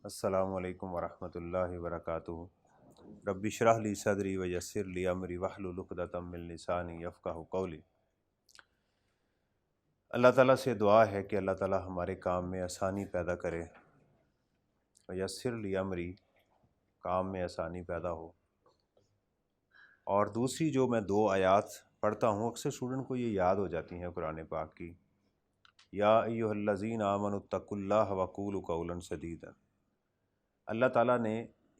अस्सलामुअलैकुम वरहमतुल्लाहि वबरकातुहू। रब्बि इश्रह ली सदरी व यस्सिर ली अमरी वहलुल उक़दतम मिन लिसानी यफ़क़हू क़ौली। अल्लाह ताला से दुआ है कि अल्लाह ताला हमारे काम में आसानी पैदा करे। व यस्सिर ली अमरी, काम में आसानी पैदा हो। और दूसरी जो मैं दो आयात पढ़ता हूँ, अक्सर स्टूडेंट को ये याद हो जाती हैं कुरान पाक की। या अय्युहल्लज़ीना आमनुत्तक़ुल्लाह वक़ूलू क़ौलन सदीदा। अल्लाह ताला ने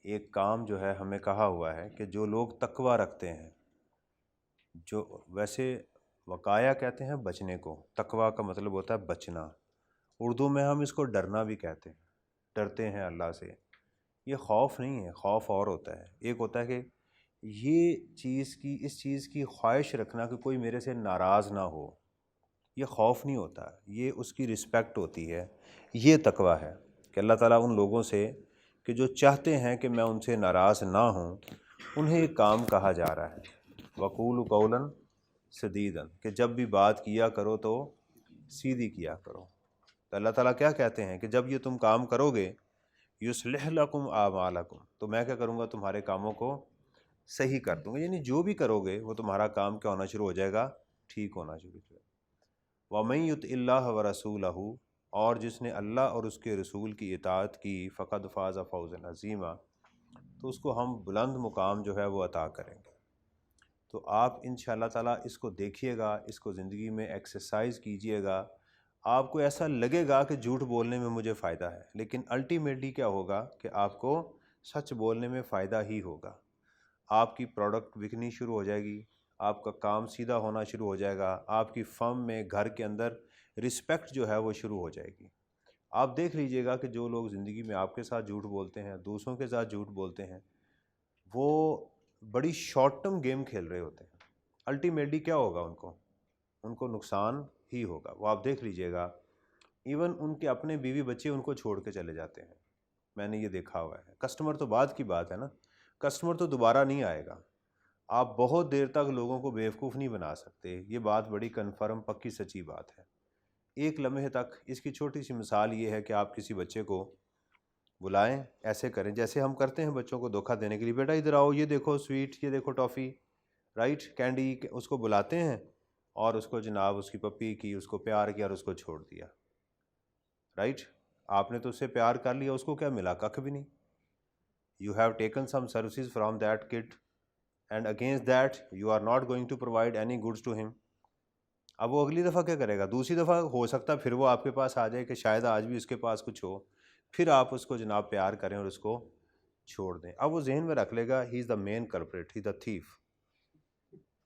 एक काम जो है हमें कहा हुआ है कि जो लोग तकवा रखते हैं, जो वैसे वकाया कहते हैं बचने को, तकवा का मतलब होता है बचना। उर्दू में हम इसको डरना भी कहते हैं, डरते हैं अल्लाह से। ये खौफ नहीं है, खौफ और होता है। एक होता है कि ये इस चीज़ की ख्वाहिश रखना कि कोई मेरे से नाराज़ ना हो, ये खौफ नहीं होता, ये उसकी रिस्पेक्ट होती है। ये तकवा है कि अल्लाह ताला उन लोगों से कि जो चाहते हैं कि मैं उनसे नाराज़ ना हूँ, उन्हें ये काम कहा जा रहा है। वक़ूलु क़ौलन सदीदन, कि जब भी बात किया करो तो सीधी किया करो। तो अल्लाह ताला क्या कहते हैं कि जब ये तुम काम करोगे, युस्लिह लकुम आमालकुम, तो मैं क्या करूँगा, तुम्हारे कामों को सही कर दूँगा। यानी जो भी करोगे वो तुम्हारा काम क्या होना शुरू हो जाएगा, ठीक होना शुरू हो जाएगा। वमन युतिल्लाह व रसूलहू, और जिसने अल्लाह और उसके रसूल की इताअत की, फ़क़द फ़ाज़ फ़ौज़न अज़ीमा, तो उसको हम बुलंद मुकाम जो है वो अता करेंगे। तो आप इंशाअल्लाह ताला इसको देखिएगा, इसको ज़िंदगी में एक्सरसाइज कीजिएगा। आपको ऐसा लगेगा कि झूठ बोलने में मुझे फ़ायदा है, लेकिन अल्टीमेटली क्या होगा कि आपको सच बोलने में फ़ायदा ही होगा। आपकी प्रोडक्ट बिकनी शुरू हो जाएगी, आपका काम सीधा होना शुरू हो जाएगा, आपकी फर्म में, घर के अंदर रिस्पेक्ट जो है वो शुरू हो जाएगी। आप देख लीजिएगा कि जो लोग ज़िंदगी में आपके साथ झूठ बोलते हैं, दूसरों के साथ झूठ बोलते हैं, वो बड़ी शॉर्ट टर्म गेम खेल रहे होते हैं। अल्टीमेटली क्या होगा, उनको नुकसान ही होगा। वो आप देख लीजिएगा, इवन उनके अपने बीवी बच्चे उनको छोड़ के चले जाते हैं। मैंने ये देखा हुआ है। कस्टमर तो बाद की बात है ना, कस्टमर तो दोबारा नहीं आएगा। आप बहुत देर तक लोगों को बेवकूफ़ नहीं बना सकते, ये बात बड़ी कन्फर्म पक्की सच्ची बात है। एक लम्हे तक, इसकी छोटी सी मिसाल ये है कि आप किसी बच्चे को बुलाएं, ऐसे करें जैसे हम करते हैं बच्चों को धोखा देने के लिए, बेटा इधर आओ, ये देखो स्वीट, ये देखो टॉफ़ी, राइट, कैंडी, उसको बुलाते हैं और उसको जनाब उसकी पप्पी की, उसको प्यार किया और उसको छोड़ दिया। राइट, आपने तो उससे प्यार कर लिया, उसको क्या मिला, कख भी नहीं। You have taken some services from that kid and against that you are not going to provide any goods to him. अब वो अगली दफ़ा क्या करेगा, दूसरी दफ़ा हो सकता है फिर वो आपके पास आ जाए कि शायद आज भी उसके पास कुछ हो, फिर आप उसको जनाब प्यार करें और उसको छोड़ दें। अब वो जहन में रख लेगा, he is the main culprit, he the thief,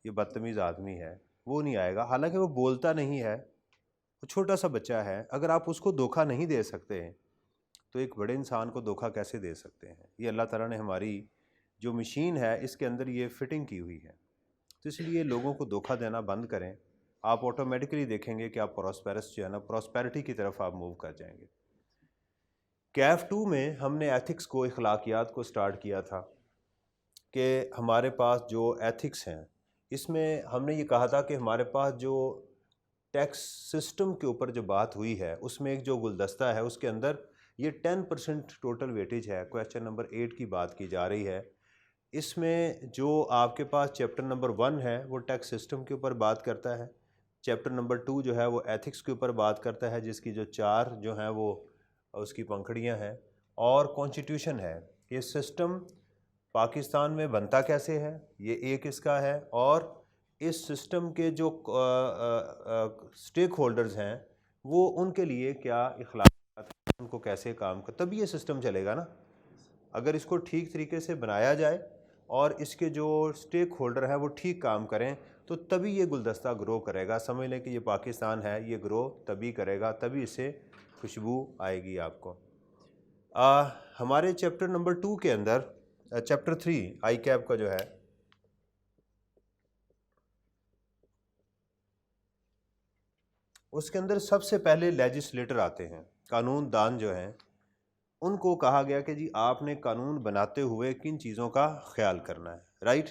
ये बदतमीज़ आदमी है, वो नहीं आएगा। हालांकि वो बोलता नहीं है, वो छोटा सा बच्चा है। अगर आप उसको धोखा नहीं दे सकते तो एक बड़े इंसान को धोखा कैसे दे सकते हैं। ये अल्लाह ताला ने हमारी जो मशीन है इसके अंदर ये फिटिंग की हुई है। तो इसलिए लोगों को धोखा देना बंद करें, आप ऑटोमेटिकली देखेंगे कि आप प्रॉस्पेरस जो है ना, प्रॉस्पेरिटी की तरफ आप मूव कर जाएंगे। कैफ 2 में हमने एथिक्स को, अखलाकियात को स्टार्ट किया था कि हमारे पास जो एथिक्स हैं, इसमें हमने ये कहा था कि हमारे पास जो टैक्स सिस्टम के ऊपर जो बात हुई है, उसमें एक जो गुलदस्ता है उसके अंदर ये 10% टोटल वेटेज है। क्वेश्चन नंबर 8 की बात की जा रही है। इसमें जो आपके पास चैप्टर नंबर 1 है वो टैक्स सिस्टम के ऊपर बात करता है, चैप्टर नंबर 2 जो है वो एथिक्स के ऊपर बात करता है, जिसकी जो 4 जो हैं वो उसकी पंखड़ियां हैं, और कॉन्स्टिट्यूशन है। ये सिस्टम पाकिस्तान में बनता कैसे है, ये एक इसका है, और इस सिस्टम के जो स्टेक होल्डर्स हैं वो उनके लिए क्या इखलाक, उनको कैसे काम कर, तभी ये सिस्टम चलेगा ना। अगर इसको ठीक तरीके से बनाया जाए और इसके जो स्टेक होल्डर हैं वो ठीक काम करें, तो तभी ये गुलदस्ता ग्रो करेगा। समझ लें कि ये पाकिस्तान है, ये ग्रो तभी करेगा, तभी इससे खुशबू आएगी आपको। हमारे चैप्टर नंबर 2 के अंदर, चैप्टर 3 आई कैप का जो है, उसके अंदर सबसे पहले लेजिस्लेटर आते हैं, कानून दान जो हैं, उनको कहा गया कि जी आपने कानून बनाते हुए किन चीज़ों का ख्याल करना है। राइट,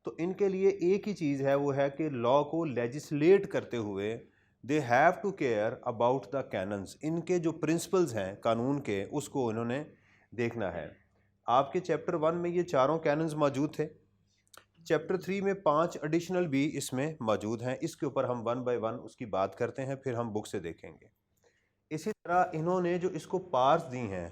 तो इनके लिए एक ही चीज़ है, वो है कि लॉ को लेजिस्लेट करते हुए they have to care about the canons. इनके जो प्रिंसिपल्स हैं कानून के, उसको इन्होंने देखना है। आपके चैप्टर 1 में ये चारों कैनन्स मौजूद थे। चैप्टर 3 में 5 एडिशनल भी इसमें मौजूद हैं। इसके ऊपर हम 1 बाय 1 उसकी बात करते हैं, फिर हम बुक से देखेंगे। इसी तरह इन्होंने जो इसको पार्स दी हैं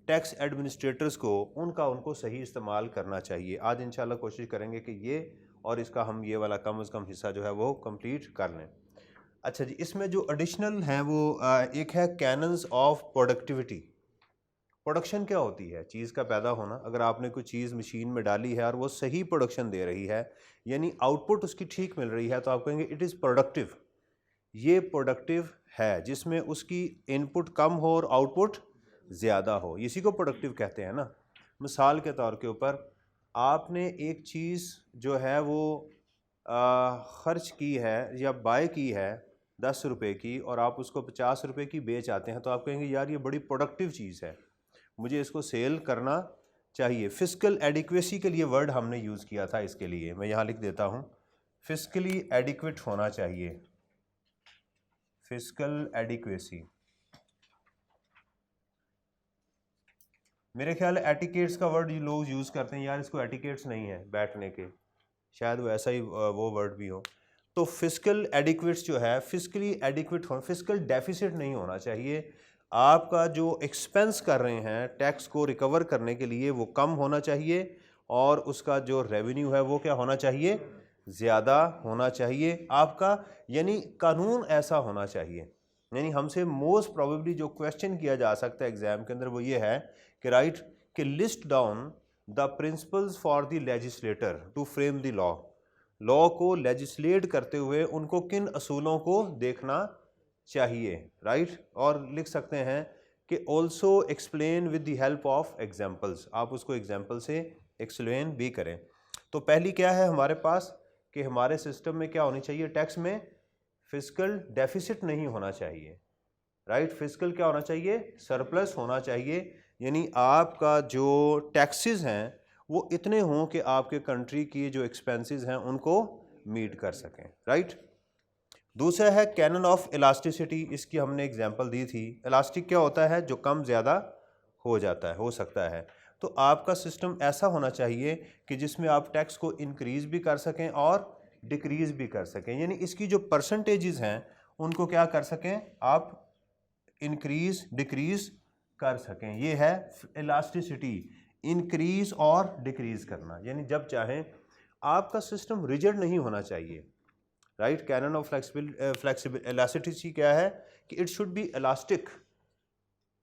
टैक्स एडमिनिस्ट्रेटर्स को, उनको सही इस्तेमाल करना चाहिए। आज इंशाल्लाह कोशिश करेंगे कि ये और इसका हम ये वाला कम से कम हिस्सा जो है वो कंप्लीट कर लें। अच्छा जी, इसमें जो एडिशनल हैं वो एक है कैनन्स ऑफ प्रोडक्टिविटी। प्रोडक्शन क्या होती है? चीज़ का पैदा होना। अगर आपने कोई चीज़ मशीन में डाली है और वो सही प्रोडक्शन दे रही है, यानी आउटपुट उसकी ठीक मिल रही है, तो आप कहेंगे इट इज़ प्रोडक्टिव। ये प्रोडक्टिव है जिसमें उसकी इनपुट कम हो और आउटपुट ज़्यादा हो, इसी को प्रोडक्टिव कहते हैं ना। मिसाल के तौर के ऊपर आपने एक चीज़ जो है वो ख़र्च की है या बाय की है 10 रुपये की, और आप उसको 50 रुपये की बेच आते हैं, तो आप कहेंगे यार ये बड़ी प्रोडक्टिव चीज़ है, मुझे इसको सेल करना चाहिए। फिस्कल एडिक्वेसी के लिए वर्ड हमने यूज़ किया था। इसके लिए मैं यहाँ लिख देता हूँ, फिस्कली एडिक्वेट होना चाहिए, फिस्कल एडिक्वेसी। मेरे ख्याल है एटिकेट्स का वर्ड लोग यूज़ करते हैं, यार इसको एटिकेट्स नहीं है बैठने के, शायद वो ऐसा ही वो वर्ड भी हो। तो फिस्कल एडिक्वेट्स जो है, फिस्कली एडिक्वेट हो, फिस्कल डेफिसिट नहीं होना चाहिए। आपका जो एक्सपेंस कर रहे हैं टैक्स को रिकवर करने के लिए वो कम होना चाहिए, और उसका जो रेवेन्यू है वो क्या होना चाहिए? ज़्यादा होना चाहिए आपका। यानी कानून ऐसा होना चाहिए। यानी हमसे मोस्ट प्रोबेबली जो क्वेश्चन किया जा सकता है एग्जाम के अंदर वो ये है कि राइट कि list down the principles for the legislator to frame the law. Law को लेजिस्लेट करते हुए उनको किन असूलों को देखना चाहिए, राइट। और लिख सकते हैं कि also explain with the help of examples, आप उसको एग्जाम्पल से एक्सप्लेन भी करें। तो पहली क्या है हमारे पास कि हमारे सिस्टम में क्या होनी चाहिए? टैक्स में फिस्कल डेफिसिट नहीं होना चाहिए, राइट। फिस्कल क्या होना चाहिए? सरप्लस होना चाहिए। यानी आपका जो टैक्सेस हैं वो इतने हों कि आपके कंट्री की जो एक्सपेंसेस हैं उनको मीट कर सकें, राइट। दूसरा है कैनन ऑफ इलास्टिसिटी, इसकी हमने एग्जांपल दी थी। इलास्टिक क्या होता है? जो कम ज़्यादा हो जाता है, हो सकता है। तो आपका सिस्टम ऐसा होना चाहिए कि जिसमें आप टैक्स को इंक्रीज़ भी कर सकें और डिक्रीज़ भी कर सकें। यानी इसकी जो परसेंटेजेस हैं उनको क्या कर सकें आप? इंक्रीज़ डिक्रीज़ कर सकें। ये है इलास्टिसिटी, इंक्रीज़ और डिक्रीज़ करना। यानी जब चाहें, आपका सिस्टम रिजिड नहीं होना चाहिए, right. Canon of flexible elasticity क्या है कि it should be elastic,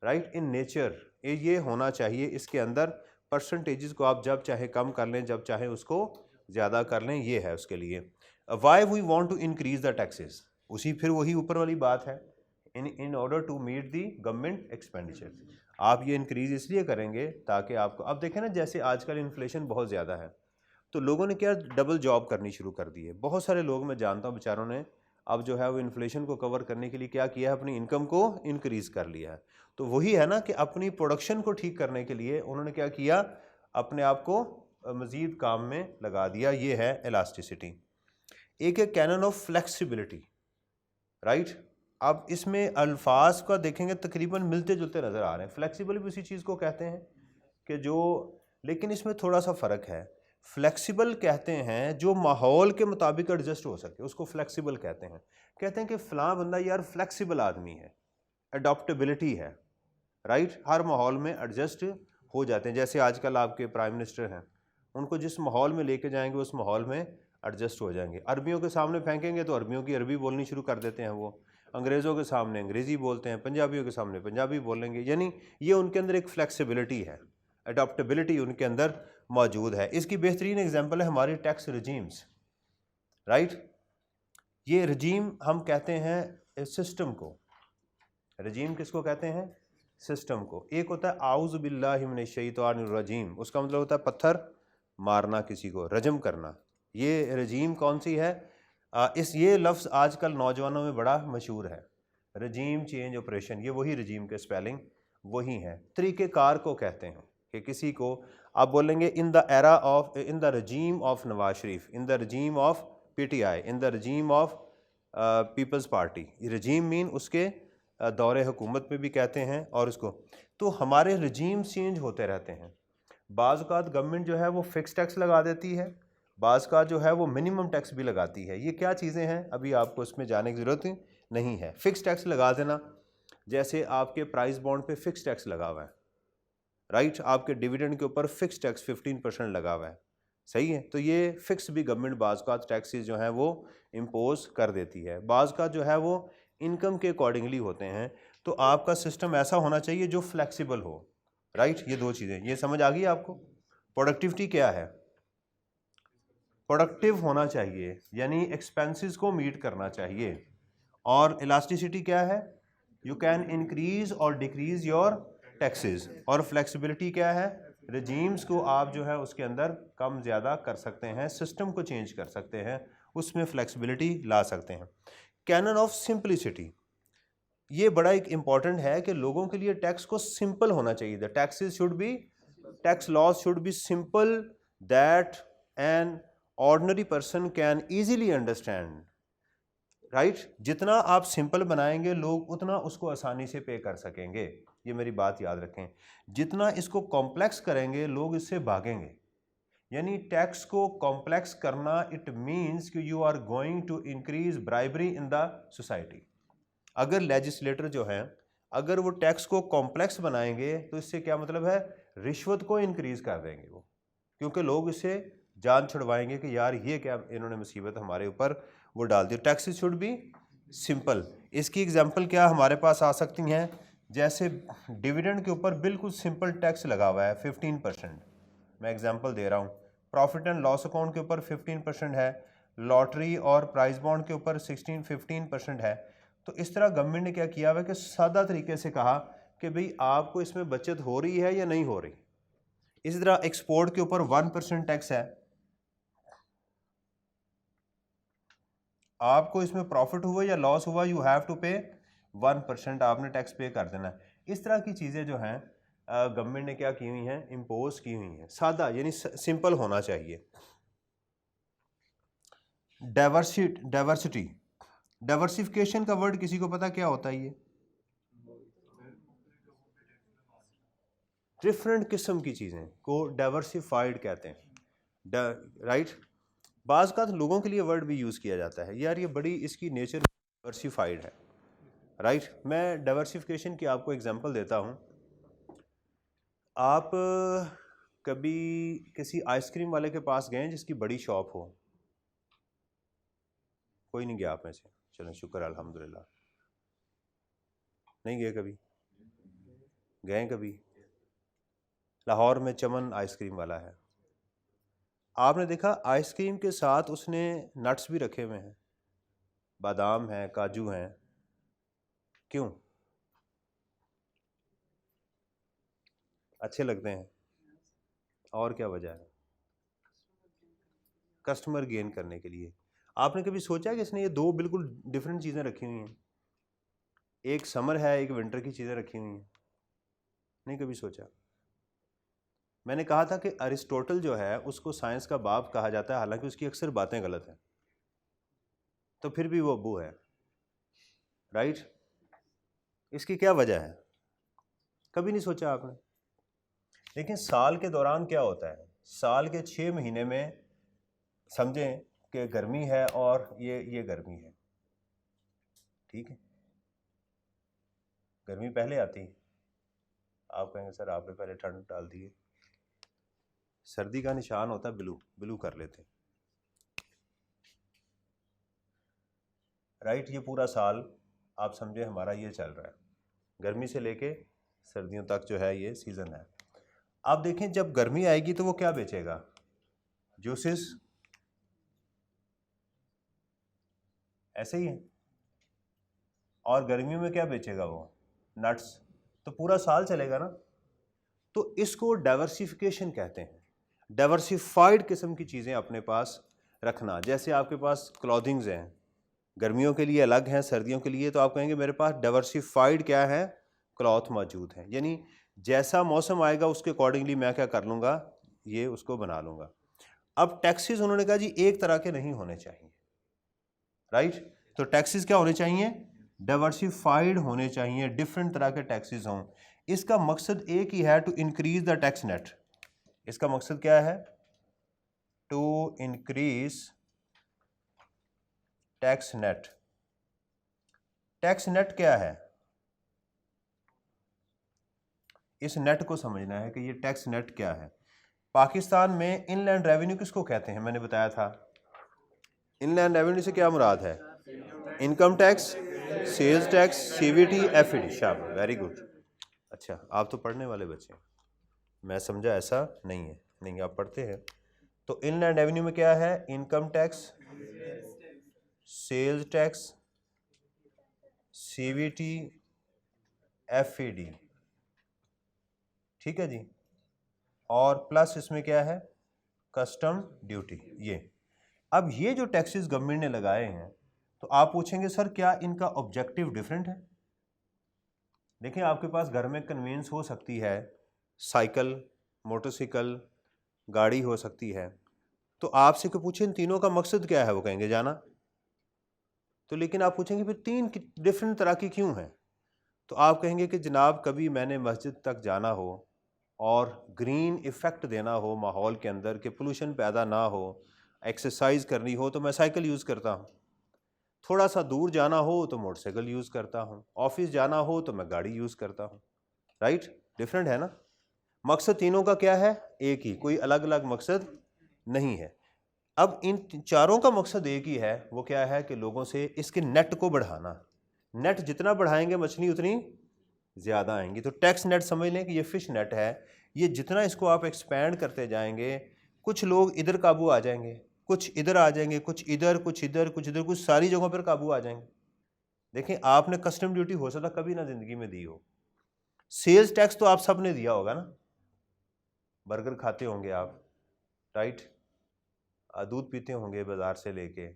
right, in nature. ये होना चाहिए इसके अंदर। परसेंटेजेस को आप जब चाहे कम कर लें, जब चाहे उसको ज़्यादा कर लें, ये है उसके लिए। Why we want to increase the taxes, उसी फिर वही ऊपर वाली बात है, in order to meet the government expenditure. आप ये इंक्रीज इसलिए करेंगे ताकि आपको, अब देखें ना, जैसे आजकल इन्फ्लेशन बहुत ज़्यादा है, तो लोगों ने क्या डबल जॉब करनी शुरू कर दी है। बहुत सारे लोग मैं जानता हूँ बेचारों ने अब जो है वो इन्फ्लेशन को कवर करने के लिए क्या किया है? अपनी इनकम को इंक्रीज़ कर लिया है। तो वही है ना कि अपनी प्रोडक्शन को ठीक करने के लिए उन्होंने क्या किया? अपने आप को मज़ीद काम में लगा दिया। ये है इलास्टिसिटी। एक है कैनन ऑफ फ्लेक्सिबिलिटी, राइट। अब इसमें अल्फाज का देखेंगे तकरीबन मिलते जुलते नज़र आ रहे हैं। फ्लेक्सिबल भी उसी चीज़ को कहते हैं कि जो, लेकिन इसमें थोड़ा सा फ़र्क है। फ्लेक्सिबल कहते हैं जो माहौल के मुताबिक एडजस्ट हो सके, उसको फ्लेक्सिबल कहते हैं। कहते हैं कि फ़लाँ बंदा यार फ्लेक्सिबल आदमी है, अडॉप्टेबिलिटी है, राइट। हर माहौल में एडजस्ट हो जाते हैं। जैसे आजकल आपके प्राइम मिनिस्टर हैं, उनको जिस माहौल में लेके जाएंगे उस माहौल में एडजस्ट हो जाएंगे। अरबियों के सामने फेंकेंगे तो अरबियों की अरबी बोलनी शुरू कर देते हैं वो, अंग्रेज़ों के सामने अंग्रेज़ी बोलते हैं, पंजाबियों के सामने पंजाबी बोलेंगे। यानी ये उनके अंदर एक फ्लेक्सिबिलिटी है, अडॉप्टेबिलिटी उनके अंदर मौजूद है। इसकी बेहतरीन एग्जांपल है हमारी टैक्स रजीम्स, राइट। ये रजीम हम कहते हैं सिस्टम को। रजीम किसको कहते हैं? सिस्टम को। एक होता है आऊज़ु बिल्लाहि मिनश शैतानिर रजीम, उसका मतलब होता है पत्थर मारना, किसी को रजम करना। ये रजीम कौन सी है? ये लफ्ज़ आजकल नौजवानों में बड़ा मशहूर है, रजीम चेंज ऑपरेशन। ये वही रजीम के स्पेलिंग वही हैं। तरीक़ेकार को कहते हैं कि किसी को आप बोलेंगे in the era of, in the regime of Nawaz Sharif, in the regime of PTI, in the regime of Peoples Party. Regime mean उसके दौरे हुकूमत में भी कहते हैं और उसको, तो हमारे रजीम चेंज होते रहते हैं। बाज़ औक़ात गवर्नमेंट जो है वो फ़िक्स टैक्स लगा देती है, बाज़ का जो है वो मिनिमम टैक्स भी लगाती है। ये क्या चीज़ें हैं अभी आपको इसमें जाने की ज़रूरत नहीं है। फ़िक्स टैक्स लगा देना, जैसे आपके प्राइस बॉन्ड पे फ़िक्स टैक्स लगा हुआ है, राइट, आपके डिविडेंड के ऊपर फ़िक्स टैक्स 15% लगा हुआ है, सही है। तो ये फ़िक्स भी गवर्नमेंट बाज़ का टैक्सेस जो हैं वो इम्पोज़ कर देती है। बाज़ का जो है वो इनकम के अकॉर्डिंगली होते हैं। तो आपका सिस्टम ऐसा होना चाहिए जो फ्लेक्सिबल हो, राइट। ये दो चीज़ें, ये समझ आ गई आपको। प्रोडक्टिविटी क्या है? प्रोडक्टिव होना चाहिए, यानी एक्सपेंसेस को मीट करना चाहिए। और इलास्टिसिटी क्या है? यू कैन इंक्रीज और डिक्रीज योर टैक्सेस। और फ्लेक्सिबिलिटी क्या है? रजीम्स को आप जो है उसके अंदर कम ज़्यादा कर सकते हैं, सिस्टम को चेंज कर सकते हैं, उसमें फ्लेक्सिबिलिटी ला सकते हैं। कैनन ऑफ सिंपलिसिटी, ये बड़ा एक इम्पॉर्टेंट है कि लोगों के लिए टैक्स को सिंपल होना चाहिए। The taxes should be, tax laws should be simple that an ordinary person can easily understand, right. जितना आप सिंपल बनाएंगे लोग उतना उसको आसानी से पे कर सकेंगे। ये मेरी बात याद रखें। जितना इसको कॉम्प्लेक्स करेंगे लोग इससे भागेंगे। यानी टैक्स को कॉम्प्लेक्स करना, इट मीन्स कि you are going to increase bribery in the society. अगर लेजिस्लेटर जो हैं अगर वो टैक्स को कॉम्प्लेक्स बनाएंगे तो इससे क्या मतलब है? रिश्वत को इंक्रीज कर देंगे वो, क्योंकि लोग इससे जान छुड़वाएंगे कि यार ये क्या इन्होंने मुसीबत हमारे ऊपर वो डाल दी। Taxes should be simple. इसकी एग्जांपल क्या हमारे पास आ सकती हैं? जैसे डिविडेंड के ऊपर बिल्कुल सिंपल टैक्स लगा हुआ है 15%। मैं एग्जांपल दे रहा हूँ। प्रॉफिट एंड लॉस अकाउंट के ऊपर 15% है, लॉटरी और प्राइस बॉन्ड के ऊपर 15% है। तो इस तरह गवर्नमेंट ने क्या किया हुआ है कि सादा तरीके से कहा कि भाई आपको इसमें बचत हो रही है या नहीं हो रही। इसी तरह एक्सपोर्ट के ऊपर 1% टैक्स है, आपको इसमें प्रॉफिट हुआ या लॉस हुआ यू हैव टू पे 1%, आपने टैक्स पे कर देना है। इस तरह की चीज़ें जो हैं गवर्नमेंट ने क्या की हुई हैं? इम्पोज की हुई हैं। सादा यानी सिंपल होना चाहिए। डाइवर्सिटी, डाइवर्सिफिकेशन का वर्ड किसी को पता क्या होता है? ये डिफरेंट किस्म की चीज़ें को डाइवर्सिफाइड कहते हैं, राइट। बाज़ का लोगों के लिए वर्ड भी यूज़ किया जाता है, यार ये बड़ी इसकी नेचर डाइवर्सिफाइड है, राइट। मैं डाइवर्सिफिकेशन की आपको एग्जांपल देता हूँ। आप कभी किसी आइसक्रीम वाले के पास गए जिसकी बड़ी शॉप हो? कोई नहीं गया आप में से? चलो शुक्र अल्हम्दुलिल्लाह। नहीं गए कभी? गए कभी? लाहौर में चमन आइसक्रीम वाला है, आपने देखा आइसक्रीम के साथ उसने नट्स भी रखे हुए हैं, बादाम हैं, काजू हैं। क्यों? अच्छे लगते हैं। और क्या वजह है? कस्टमर गेन करने के लिए। आपने कभी सोचा कि इसने ये दो बिल्कुल डिफरेंट चीज़ें रखी हुई हैं? एक समर है, एक विंटर की चीज़ें रखी हुई हैं? नहीं कभी सोचा? मैंने कहा था कि अरिस्टोटल जो है उसको साइंस का बाप कहा जाता है, हालांकि उसकी अक्सर बातें गलत हैं, तो फिर भी वो अब्बू है, राइट। इसकी क्या वजह है? कभी नहीं सोचा आपने? लेकिन साल के दौरान क्या होता है? साल के 6 महीने में समझें कि गर्मी है और ये गर्मी है, ठीक है। गर्मी पहले आती है, आप कहेंगे सर आपने पहले ठंड डाल दी है। सर्दी का निशान होता है ब्लू, ब्लू कर लेते हैं, राइट। ये पूरा साल आप समझे हमारा ये चल रहा है, गर्मी से लेके सर्दियों तक जो है ये सीज़न है। आप देखें जब गर्मी आएगी तो वो क्या बेचेगा? जूसेस, ऐसे ही है। और गर्मियों में क्या बेचेगा वो? नट्स। तो पूरा साल चलेगा ना। तो इसको डाइवर्सिफिकेशन कहते हैं, डाइवर्सिफाइड किस्म की चीज़ें अपने पास रखना। जैसे आपके पास क्लॉथिंग्स हैं, गर्मियों के लिए अलग हैं, सर्दियों के लिए, तो आप कहेंगे मेरे पास डाइवर्सिफाइड क्या है? क्लॉथ मौजूद है। यानी जैसा मौसम आएगा उसके अकॉर्डिंगली मैं क्या कर लूँगा? ये उसको बना लूँगा। अब टैक्सेस उन्होंने कहा जी एक तरह के नहीं होने चाहिए, राइट। तो टैक्सेस क्या होने चाहिए? डाइवर्सिफाइड होने चाहिए, डिफरेंट तरह के टैक्सेस हों। इसका मकसद एक ही है, to increase the tax net. इसका मकसद क्या है? To increase tax net. Tax net क्या है? इस नेट को समझना है कि ये टैक्स नेट क्या है। पाकिस्तान में इनलैंड रेवेन्यू किसको कहते हैं? मैंने बताया था इनलैंड रेवेन्यू से क्या मुराद है? Income tax, sales tax, CVT, FED. शाबाश, वेरी गुड। अच्छा, आप तो पढ़ने वाले बच्चे हैं, मैं समझा ऐसा नहीं है। नहीं, आप पढ़ते हैं। तो इनलैंड रेवेन्यू में क्या है? Income tax, sales tax, CVT, FED, ठीक है जी। और प्लस इसमें क्या है? Custom duty. ये अब ये जो टैक्सेस गवर्नमेंट ने लगाए हैं, तो आप पूछेंगे सर क्या इनका ऑब्जेक्टिव डिफरेंट है? देखिए, आपके पास घर में कन्वीनियंस हो सकती है, साइकिल, मोटरसाइकिल, गाड़ी हो सकती है। तो आपसे को पूछे इन तीनों का मकसद क्या है, वो कहेंगे जाना। तो लेकिन आप पूछेंगे फिर तीन डिफरेंट तरह की क्यों हैं? तो आप कहेंगे कि जनाब कभी मैंने मस्जिद तक जाना हो और ग्रीन इफ़ेक्ट देना हो माहौल के अंदर, कि पोल्यूशन पैदा ना हो, एक्सरसाइज करनी हो, तो मैं साइकिल यूज़ करता हूँ। थोड़ा सा दूर जाना हो तो मोटरसाइकिल यूज़ करता हूँ। ऑफिस जाना हो तो मैं गाड़ी यूज़ करता हूँ। राइट? डिफरेंट है ना? मकसद तीनों का क्या है? एक ही, कोई अलग अलग मकसद नहीं है। अब इन चारों का मकसद एक ही है, वो क्या है कि लोगों से इसके नेट को बढ़ाना। नेट जितना बढ़ाएंगे मछली उतनी ज़्यादा आएंगी। तो टैक्स नेट समझ लें कि ये फिश नेट है। ये जितना इसको आप एक्सपैंड करते जाएंगे, कुछ लोग इधर काबू आ जाएंगे, कुछ इधर आ जाएंगे, कुछ इधर, कुछ इधर, कुछ इधर, कुछ सारी जगहों पर काबू आ जाएंगे। देखें, आपने कस्टम ड्यूटी हो सकता कभी ना ज़िंदगी में दी हो। सेल्स टैक्स तो आप सब ने दिया होगा ना, बर्गर खाते होंगे आप, राइट? दूध पीते होंगे बाज़ार से लेके,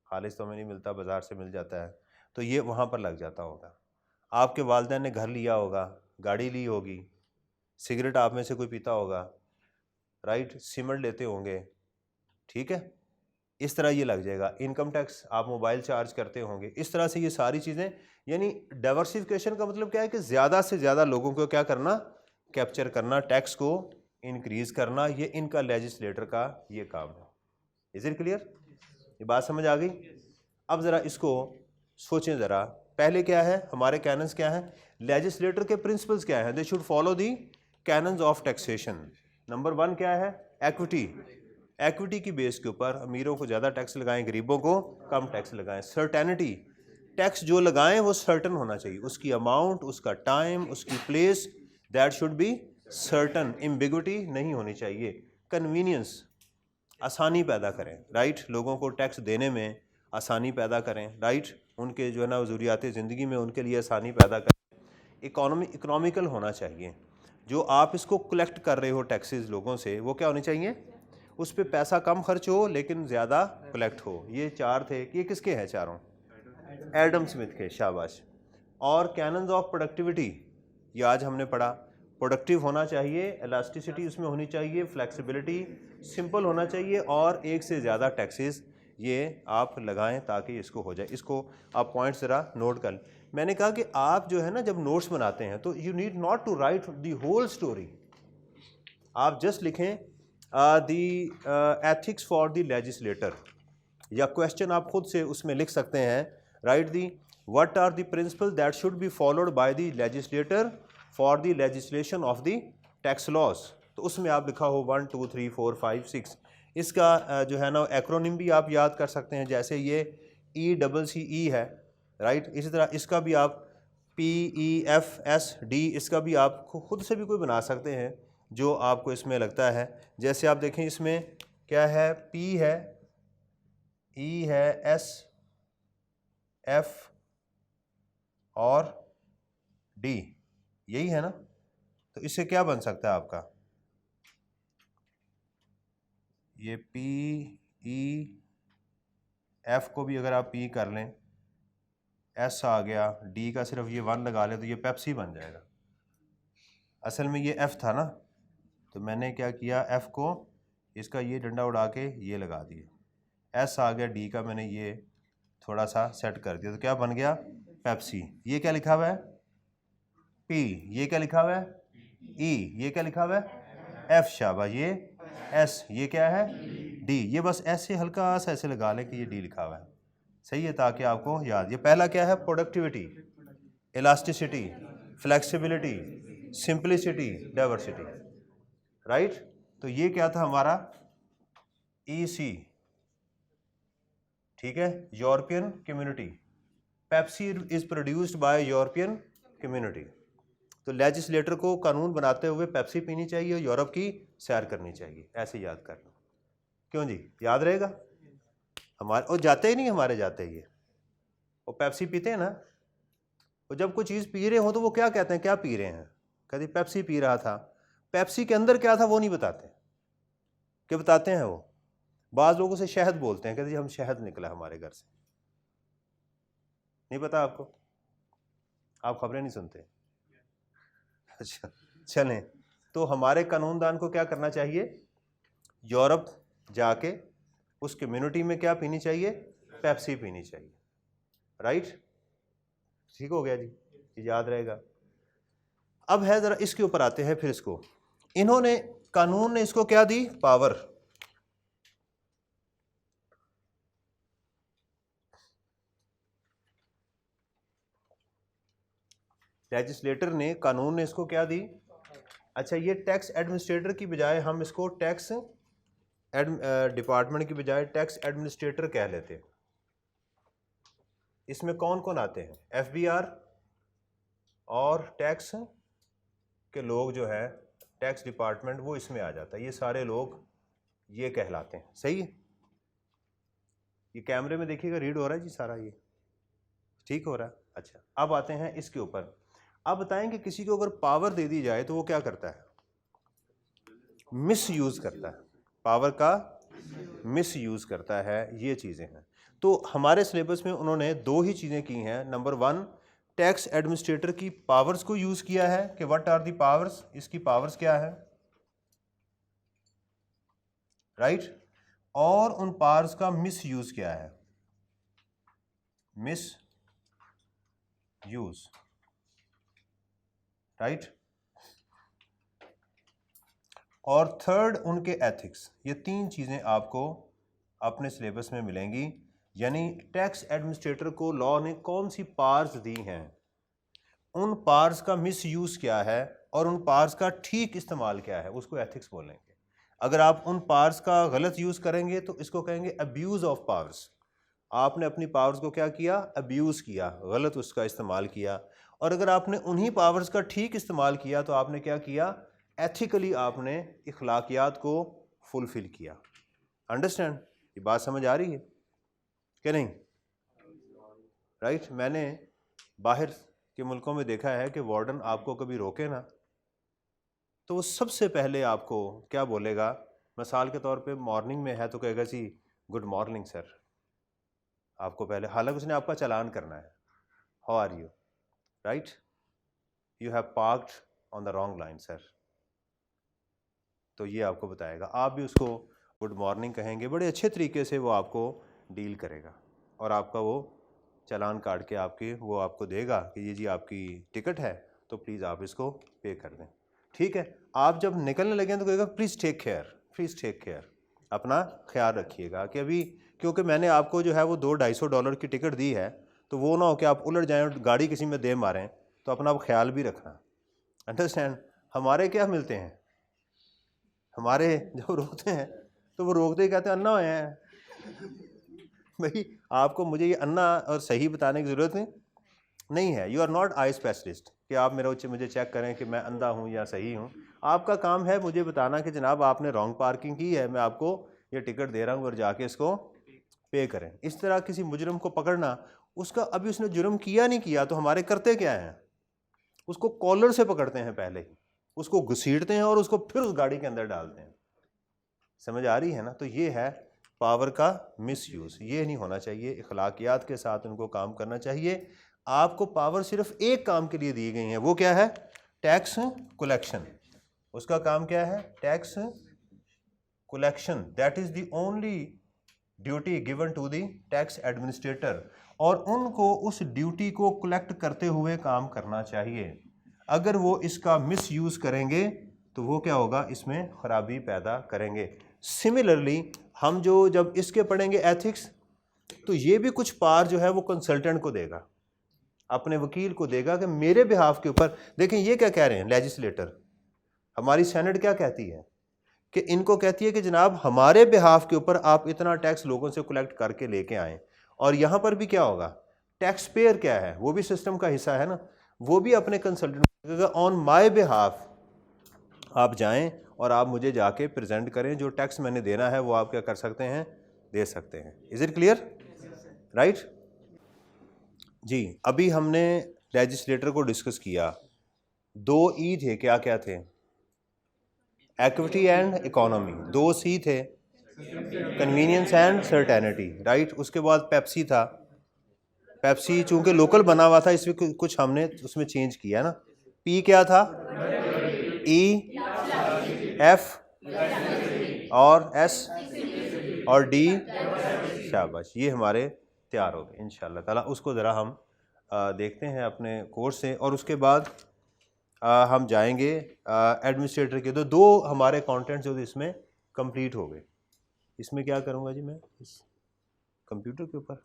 खालिस तो हमें नहीं मिलता, बाज़ार से मिल जाता है, तो ये वहाँ पर लग जाता होगा। आपके वालिदैन ने घर लिया होगा, गाड़ी ली होगी, सिगरेट आप में से कोई पीता होगा, राइट? सीमेंट लेते होंगे, ठीक है? इस तरह ये लग जाएगा। इनकम टैक्स, आप मोबाइल चार्ज करते होंगे। इस तरह से ये सारी चीज़ें, यानी डाइवर्सिफिकेशन का मतलब क्या है कि ज़्यादा से ज़्यादा लोगों को क्या करना? कैप्चर करना, टैक्स को इंक्रीज करना। ये इनका लेजिस्लेटर का ये काम है। Is it clear? ये बात समझ आ गई? अब ज़रा इसको सोचें ज़रा। पहले क्या है, हमारे कैनन्स क्या हैं? लेजिस्लेटर के प्रिंसिपल्स क्या हैं? They should follow the cannons of taxation. Number 1 क्या है? एक्विटी। एक्विटी की बेस के ऊपर अमीरों को ज़्यादा टैक्स लगाएं, गरीबों को कम टैक्स लगाएं। सर्टेनिटी, टैक्स जो लगाएं वो सर्टन होना चाहिए, उसकी अमाउंट, उसका टाइम, उसकी place, that should be certain, ambiguity नहीं होनी चाहिए। कन्वीनियंस, आसानी पैदा करें, राइट? लोगों को टैक्स देने में आसानी पैदा करें, राइट? उनके जो है ना ज़रूरियात ज़िंदगी में उनके लिए आसानी पैदा करें। इकोनॉमिकल होना चाहिए। जो आप इसको कलेक्ट कर रहे हो टैक्सेस लोगों से, वो क्या होने चाहिए? उस पर पैसा कम खर्च हो लेकिन ज़्यादा कलेक्ट हो। ये चार थे। ये किसके हैं चारों? एडम स्मिथ के। शाबाश। और कैनन्स ऑफ प्रोडक्टिविटी, ये आज हमने पढ़ा। प्रोडक्टिव होना चाहिए, इलास्टिसिटी उसमें होनी चाहिए, फ्लेक्सिबिलिटी, सिंपल होना चाहिए, और एक से ज़्यादा टैक्सेस ये आप लगाएं ताकि इसको हो जाए। इसको आप पॉइंट ज़रा नोट कर लें। मैंने कहा कि आप जो है ना जब नोट्स बनाते हैं तो you need not to write the whole story. आप जस्ट लिखें the ethics for the legislator, या क्वेश्चन आप खुद से उसमें लिख सकते हैं, राइट? The what are the principle that should be followed by the legislator for the legislation of the tax laws. तो उसमें आप लिखा हो 1 2 3 4 5 6। इसका जो है ना एक्रोनिम भी आप याद कर सकते हैं, जैसे ये ECCE है, राइट? इसी तरह इसका भी आप PEFSD, इसका भी आप खुद से भी कोई बना सकते हैं जो आपको इसमें लगता है। जैसे आप देखें इसमें क्या है? P है, E है, S, F और D, यही है ना? तो इससे क्या बन सकता है आपका? ये PEF को भी अगर आप P कर लें, S आ गया, D का सिर्फ ये 1 लगा लें तो ये पेप्सी बन जाएगा। असल में ये F था ना, तो मैंने क्या किया, F को इसका ये डंडा उड़ा के ये लगा दिया। S आ गया, D का मैंने ये थोड़ा सा सेट कर दिया, तो क्या बन गया? पेप्सी, ये क्या लिखा हुआ है पी, ये क्या लिखा हुआ है ई, ये क्या लिखा हुआ है एफ, शाबाश, ये एस, ये क्या है डी। ये बस ऐसे हल्का सा ऐसे लगा लें कि ये डी लिखा हुआ है, सही है, ताकि आपको याद। ये पहला क्या है, productivity, elasticity, flexibility, simplicity, diversity, right. तो ये क्या था हमारा EC, ठीक है, European community. Pepsi is produced by European community. तो लेजिस्लेटर को कानून बनाते हुए पेप्सी पीनी चाहिए और यूरोप की सैर करनी चाहिए, ऐसे याद कर लो। क्यों जी, याद रहेगा हमारे, और जाते ही नहीं हमारे, जाते ही वो पेप्सी पीते हैं ना, वो जब कोई चीज़ पी रहे हो तो वो क्या कहते हैं, क्या पी रहे हैं, कभी पेप्सी पी रहा था, पेप्सी के अंदर क्या था वो नहीं बताते, क्या बताते हैं वो, बाज़ लोगों से शहद बोलते हैं, कहते जी हम शहद निकला हमारे घर से, नहीं पता आपको, आप खबरें नहीं सुनते। अच्छा चलें, तो हमारे कानूनदान को क्या करना चाहिए, यूरोप जाके उस कम्युनिटी में क्या पीनी चाहिए, पेप्सी पीनी चाहिए, राइट, ठीक हो गया जी, ये याद रहेगा। अब है ज़रा इसके ऊपर आते हैं, फिर इसको इन्होंने कानून ने इसको क्या दी, पावर। लेजिस्लेटर ने, कानून ने इसको क्या दी, अच्छा ये टैक्स एडमिनिस्ट्रेटर की बजाय हम इसको टैक्स डिपार्टमेंट की बजाय टैक्स एडमिनिस्ट्रेटर कह लेते हैं। इसमें कौन कौन आते हैं, FBR और टैक्स के लोग जो है, टैक्स डिपार्टमेंट वो इसमें आ जाता है, ये सारे लोग ये कहलाते हैं, सही है। ये कैमरे में देखिएगा रीड हो रहा है जी सारा, ये ठीक हो रहा है। अच्छा अब आते हैं इसके ऊपर, अब बताएं कि किसी को अगर पावर दे दी जाए तो वो क्या करता है, मिस यूज़ करता है, पावर का मिस यूज़ करता है, ये चीज़ें हैं। तो हमारे सिलेबस में उन्होंने दो ही चीज़ें की हैं, नंबर 1 टैक्स एडमिनिस्ट्रेटर की पावर्स को यूज़ किया है कि व्हाट आर दी पावर्स, इसकी पावर्स क्या है, राइट, और उन पावर्स का मिस यूज़ क्या है, मिस यूज़, राइट, और थर्ड उनके एथिक्स। ये तीन चीज़ें आपको अपने सिलेबस में मिलेंगी, यानी टैक्स एडमिनिस्ट्रेटर को लॉ ने कौन सी पावर्स दी हैं, उन पावर्स का मिसयूज़ क्या है और उन पावर्स का ठीक इस्तेमाल क्या है, उसको एथिक्स बोलेंगे। अगर आप उन पावर्स का गलत यूज़ करेंगे तो इसको कहेंगे अब्यूज़ ऑफ पावर्स। आपने अपनी पावर्स को क्या किया, अब्यूज़ किया, गलत उसका इस्तेमाल किया। और अगर आपने उन्हीं पावर्स का ठीक इस्तेमाल किया तो आपने क्या किया, एथिकली आपने इखलाकियात को फुलफ़िल किया। अंडरस्टैंड, ये बात समझ आ रही है कि नहीं, राइट। मैंने बाहर के मुल्कों में देखा है कि वार्डन आपको कभी रोके ना तो वो सबसे पहले आपको क्या बोलेगा, मिसाल के तौर पे मॉर्निंग में है तो कहेगा जी गुड मॉर्निंग सर, आपको पहले, हालांकि उसने आपका चालान करना है, how are you, right, you have parked on the wrong line sir, तो ये आपको बताएगा। आप भी उसको गुड मॉर्निंग कहेंगे, बड़े अच्छे तरीके से वो आपको डील करेगा और आपका वो चालान काट के आपके वो आपको देगा कि ये जी आपकी टिकट है, तो प्लीज़ आप इसको पे कर दें, ठीक है। आप जब निकलने लगें तो कहेगा please take care, please take care, अपना ख्याल रखिएगा कि अभी, क्योंकि मैंने आपको जो है वो $200-250 की टिकट दी है, तो वो ना हो कि आप उलट जाएं और गाड़ी किसी में दे मारें, तो अपना ख्याल भी रखना, अंडरस्टैंड। हमारे क्या मिलते हैं, हमारे जब रोकते हैं तो वो रोकते ही कहते हैं अन्ना हुए हैं भाई आपको मुझे ये अन्ना और सही बताने की ज़रूरत नहीं है। You are not eye specialist कि आप मुझे चेक करें कि मैं अंधा हूँ या सही हूँ। आपका काम है मुझे बताना कि जनाब आपने रॉन्ग पार्किंग की है, मैं आपको ये टिकट दे रहा हूँ और जाके इसको पे करें। इस तरह किसी मुजरम को पकड़ना, उसका अभी उसने जुर्म किया नहीं किया तो हमारे करते क्या हैं, उसको कॉलर से पकड़ते हैं, पहले ही उसको घसीटते हैं और उसको फिर उस गाड़ी के अंदर डालते हैं। समझ आ रही है ना। तो ये है पावर का मिसयूज़, ये नहीं होना चाहिए। इखलाकियात के साथ उनको काम करना चाहिए। आपको पावर सिर्फ एक काम के लिए दी गई है, वो क्या है, टैक्स कलेक्शन। उसका काम क्या है, tax collection. That is the only duty given to the tax administrator. और उनको उस ड्यूटी को कलेक्ट करते हुए काम करना चाहिए। अगर वो इसका मिसयूज़ करेंगे तो वो क्या होगा, इसमें ख़राबी पैदा करेंगे। सिमिलरली हम जब इसके पढ़ेंगे एथिक्स, तो ये भी कुछ पार जो है वो कंसल्टेंट को देगा, अपने वकील को देगा कि मेरे बिहाफ के ऊपर। देखें ये क्या कह रहे हैं लेजिस्लेटर, हमारी सेनेट क्या कहती है कि इनको कहती है कि जनाब हमारे बिहाफ के ऊपर आप इतना टैक्स लोगों से कलेक्ट करके लेके आएँ। और यहाँ पर भी क्या होगा, टैक्स पेयर क्या है, वो भी सिस्टम का हिस्सा है ना, वो भी अपने कंसल्टेंट ऑन माय बिहाफ आप जाएं और आप मुझे जाके प्रेजेंट करें, जो टैक्स मैंने देना है वो आप क्या कर सकते हैं, दे सकते हैं। इज इट क्लियर, राइट जी। अभी हमने लेजिस्लेटर को डिस्कस किया, 2 ई थे, क्या क्या थे, इक्विटी एंड इकोनॉमी। 2 सी थे, कन्वीनियंस एंड सर्टेनिटी, राइट। उसके बाद पेप्सी था, पेप्सी चूंकि लोकल बना हुआ था इसमें कुछ हमने उसमें चेंज किया ना। पी क्या था, ई, एफ और एस और डी, शाबाश, ये हमारे तैयार हो गए इंशाल्लाह ताला। उसको ज़रा हम देखते हैं अपने कोर्स से, और उसके बाद हम जाएंगे एडमिनिस्ट्रेटर के। तो 2 हमारे कंटेंट्स जो इसमें कंप्लीट हो गए। इसमें क्या करूँगा जी मैं, इस कंप्यूटर के ऊपर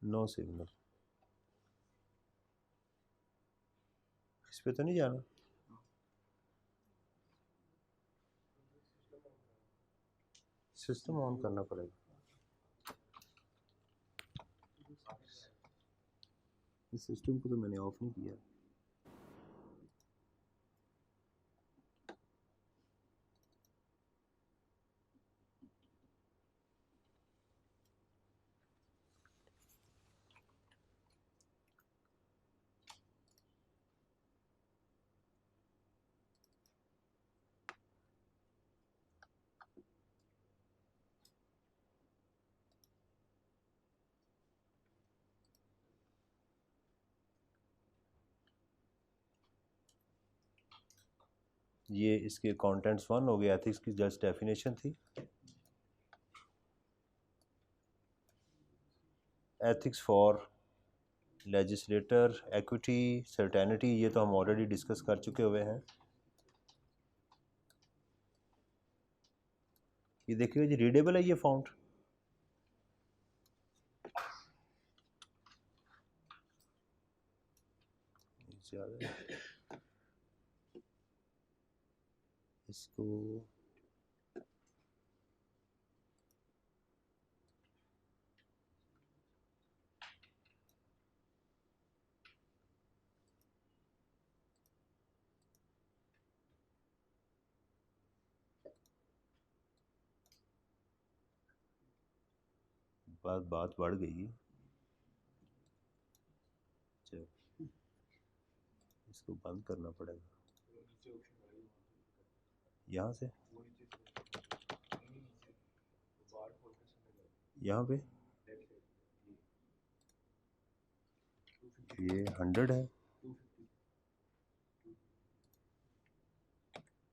नो सिग्नल, इस पे तो नहीं जाना। सिस्टम ऑन करना पड़ेगा, इस सिस्टम को तो मैंने ऑफ नहीं किया। ये इसके कंटेंट्स 1 हो गया, एथिक्स की जस्ट डेफिनेशन थी। Ethics for legislator, equity, certainty, ये तो हम ऑलरेडी डिस्कस कर चुके हुए हैं। ये देखिए जी, रीडेबल है ये फॉन्ट, इसको बात बढ़ गई। चलो इसको बंद करना पड़ेगा यहाँ से, यहाँ पे ये 100 है,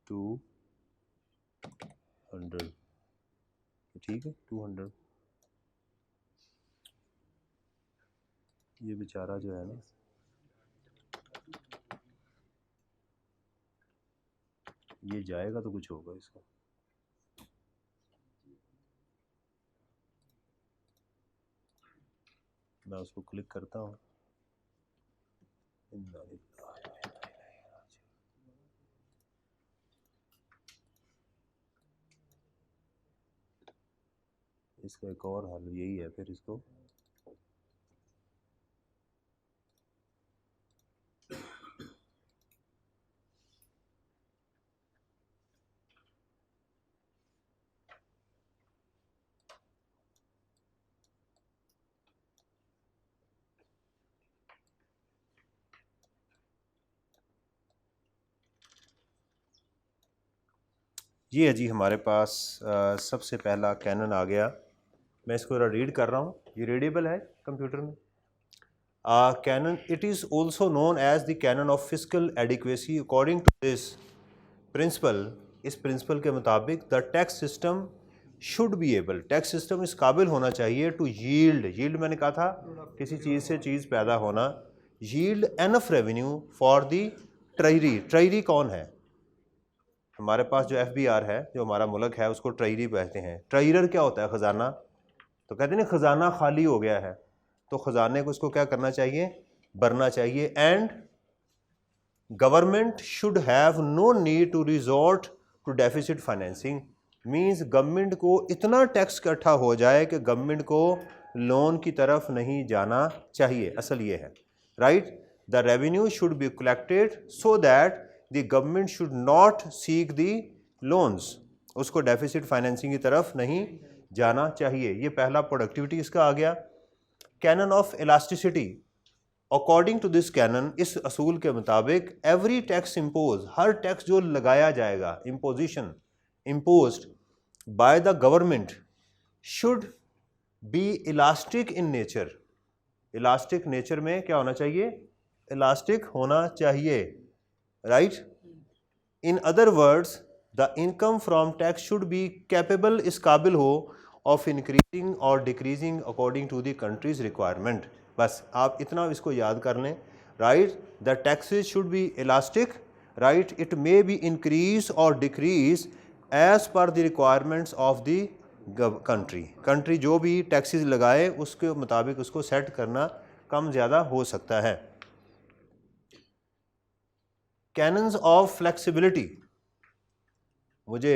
200, ठीक है 200। ये बेचारा जो है ना, ये जाएगा तो कुछ होगा इसका। मैं उसको क्लिक करता हूँ, इसका एक और हल यही है, फिर इसको ये है जी हमारे पास सबसे पहला कैनन आ गया। मैं इसको रीड कर रहा हूँ, ये रीडेबल है कंप्यूटर में। canon, it is also known as the canon of fiscal adequacy. According to this principle, इस principle के मुताबिक the tax system should be able, tax system इस काबिल होना चाहिए to yield, yield मैंने कहा था किसी चीज़ से चीज़ पैदा होना, yield enough revenue for the treasury. treasury कौन है? हमारे पास जो FBR है, जो हमारा मुल्क है, उसको ट्रेजरी कहते हैं. ट्रेजरर क्या होता है? ख़जाना. तो कहते हैं ना ख़जाना खाली हो गया है, तो ख़जाने को इसको क्या करना चाहिए? भरना चाहिए. And government should have no need to resort to deficit financing. Means government को इतना टैक्स इकट्ठा हो जाए कि गवर्नमेंट को लोन की तरफ नहीं जाना चाहिए. असल ये है, right. The revenue should be collected so that the government should not seek the loans. उसको डेफिसिट फाइनेंसिंग की तरफ नहीं जाना चाहिए. ये पहला प्रोडक्टिविटी इसका आ गया. Canon of elasticity. According to this canon, इस असूल के मुताबिक एवरी टैक्स इम्पोज, हर टैक्स जो लगाया जाएगा, imposition imposed by the government should be elastic in nature. Elastic nature में क्या होना चाहिए? इलास्टिक होना चाहिए, right. In other words, the income from tax should be capable, इस काबिल हो ऑफ इंक्रीजिंग और decreasing according to the country's requirement. बस आप इतना इसको याद कर लें, right. The taxes should be elastic, right. It may be increase और decrease as per the requirements of the country. Country जो भी टैक्सेस लगाए उसके मुताबिक उसको सेट करना कम ज़्यादा हो सकता है. Cannons of flexibility. मुझे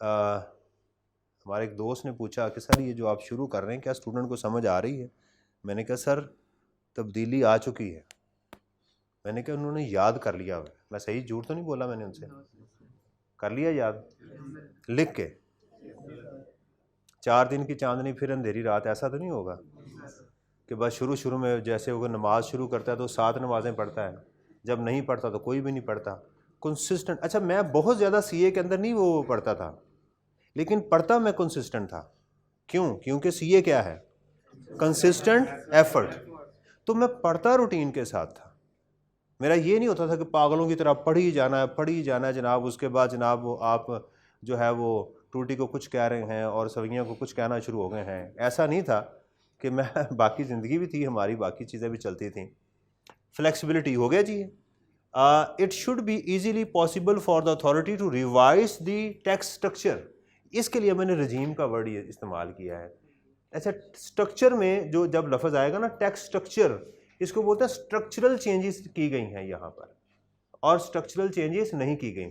हमारे एक दोस्त ने पूछा कि सर ये जो आप शुरू कर रहे हैं क्या स्टूडेंट को समझ आ रही है? मैंने कहा सर तब्दीली आ चुकी है. मैंने कहा उन्होंने याद कर लिया. मैं सही झूठ तो नहीं बोला? मैंने उनसे कर लिया याद, लिख के. 4 दिन की चांदनी फिर अंधेरी रात, ऐसा तो नहीं होगा कि बस शुरू में जैसे वो नमाज शुरू करता है तो 7 नमाज़ें पढ़ता है, जब नहीं पढ़ता तो कोई भी नहीं पढ़ता. कंसिस्टेंट. अच्छा, मैं बहुत ज़्यादा CA के अंदर नहीं वो पढ़ता था, लेकिन पढ़ता मैं कंसिस्टेंट था. क्यों? क्योंकि CA क्या है? Consistent effort. तो मैं पढ़ता रूटीन के साथ था. मेरा ये नहीं होता था कि पागलों की तरह पढ़ी जाना है जनाब. उसके बाद जनाब वो आप जो है वो टूटी को कुछ कह रहे हैं और सवैयों को कुछ कहना शुरू हो गए हैं. ऐसा नहीं था कि मैं बाकी ज़िंदगी भी थी हमारी, बाकी चीज़ें भी चलती थी. फ्लेक्सिबिलिटी हो गया जी. It should be easily possible for the authority to revise the tax structure. इसके लिए मैंने रजीम का वर्ड ये इस्तेमाल किया है. अच्छा, स्ट्रक्चर में जो जब लफ्ज़ आएगा ना टैक्स स्ट्रक्चर, इसको बोलते हैं स्ट्रक्चरल चेंजेस की गई हैं यहाँ पर, और स्ट्रक्चरल चेंजेस नहीं की गई.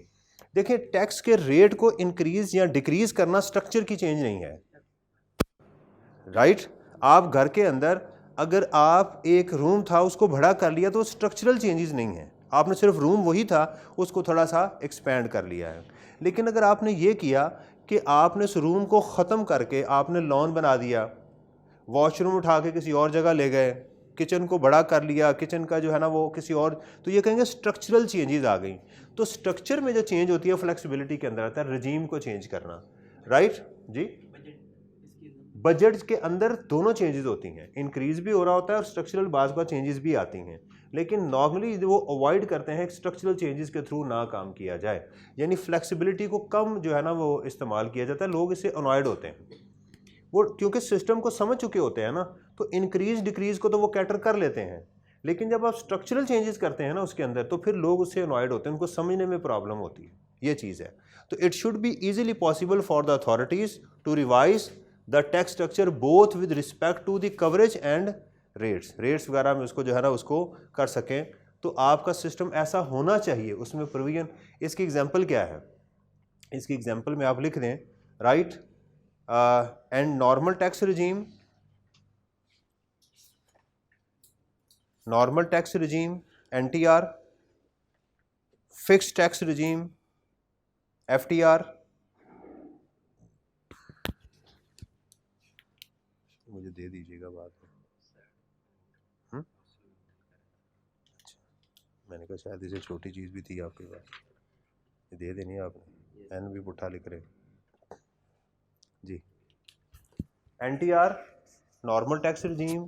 देखिए, टैक्स के रेट को इंक्रीज या डिक्रीज करना स्ट्रक्चर की चेंज नहीं है, राइट. आप घर के अंदर अगर आप एक रूम था उसको बड़ा कर लिया तो स्ट्रक्चरल चेंजेस नहीं है. आपने सिर्फ रूम वही था उसको थोड़ा सा एक्सपेंड कर लिया है. लेकिन अगर आपने ये किया कि आपने उस रूम को ख़त्म करके आपने लॉन बना दिया, वॉशरूम उठा के किसी और जगह ले गए, किचन को बड़ा कर लिया, किचन का जो है ना वो किसी और, तो ये कहेंगे स्ट्रक्चरल चेंजेस आ गई. तो स्ट्रक्चर में जो चेंज होती है फ्लेक्सिबिलिटी के अंदर आता है रजीम को चेंज करना, राइट जी. बजट के अंदर दोनों चेंजेस होती हैं, इंक्रीज भी हो रहा होता है और स्ट्रक्चरल बाज़ का चेंजेस भी आती हैं. लेकिन नॉर्मली वो अवॉइड करते हैं स्ट्रक्चरल चेंजेस के थ्रू ना काम किया जाए, यानी फ्लेक्सिबिलिटी को कम जो है ना वो इस्तेमाल किया जाता है. लोग इससे अनॉयड होते हैं, वो क्योंकि सिस्टम को समझ चुके होते हैं ना, तो इंक्रीज डिक्रीज को तो वो कैटर कर लेते हैं. लेकिन जब आप स्ट्रक्चरल चेंजेस करते हैं ना उसके अंदर, तो फिर लोग उससे अनॉयड होते हैं, उनको समझने में प्रॉब्लम होती है. ये चीज़ है. तो it should be easily possible for the authorities to revise the tax structure both with respect to the coverage and rates वगैरह में उसको जो है ना उसको कर सकें. तो आपका सिस्टम ऐसा होना चाहिए, उसमें प्रोविजन. इसकी एग्जांपल क्या है? इसकी एग्जांपल में आप लिख दें, right. And normal tax regime, normal tax regime, NTR, fixed tax regime, FTR. मुझे दे दीजिएगा बाद में. अच्छा, मैंने कहा शायद इसे छोटी चीज़ भी थी आपके पास, दे देनी है आपने. एन भी पुट्ठा लिख रहे जी. NTR, normal tax regime,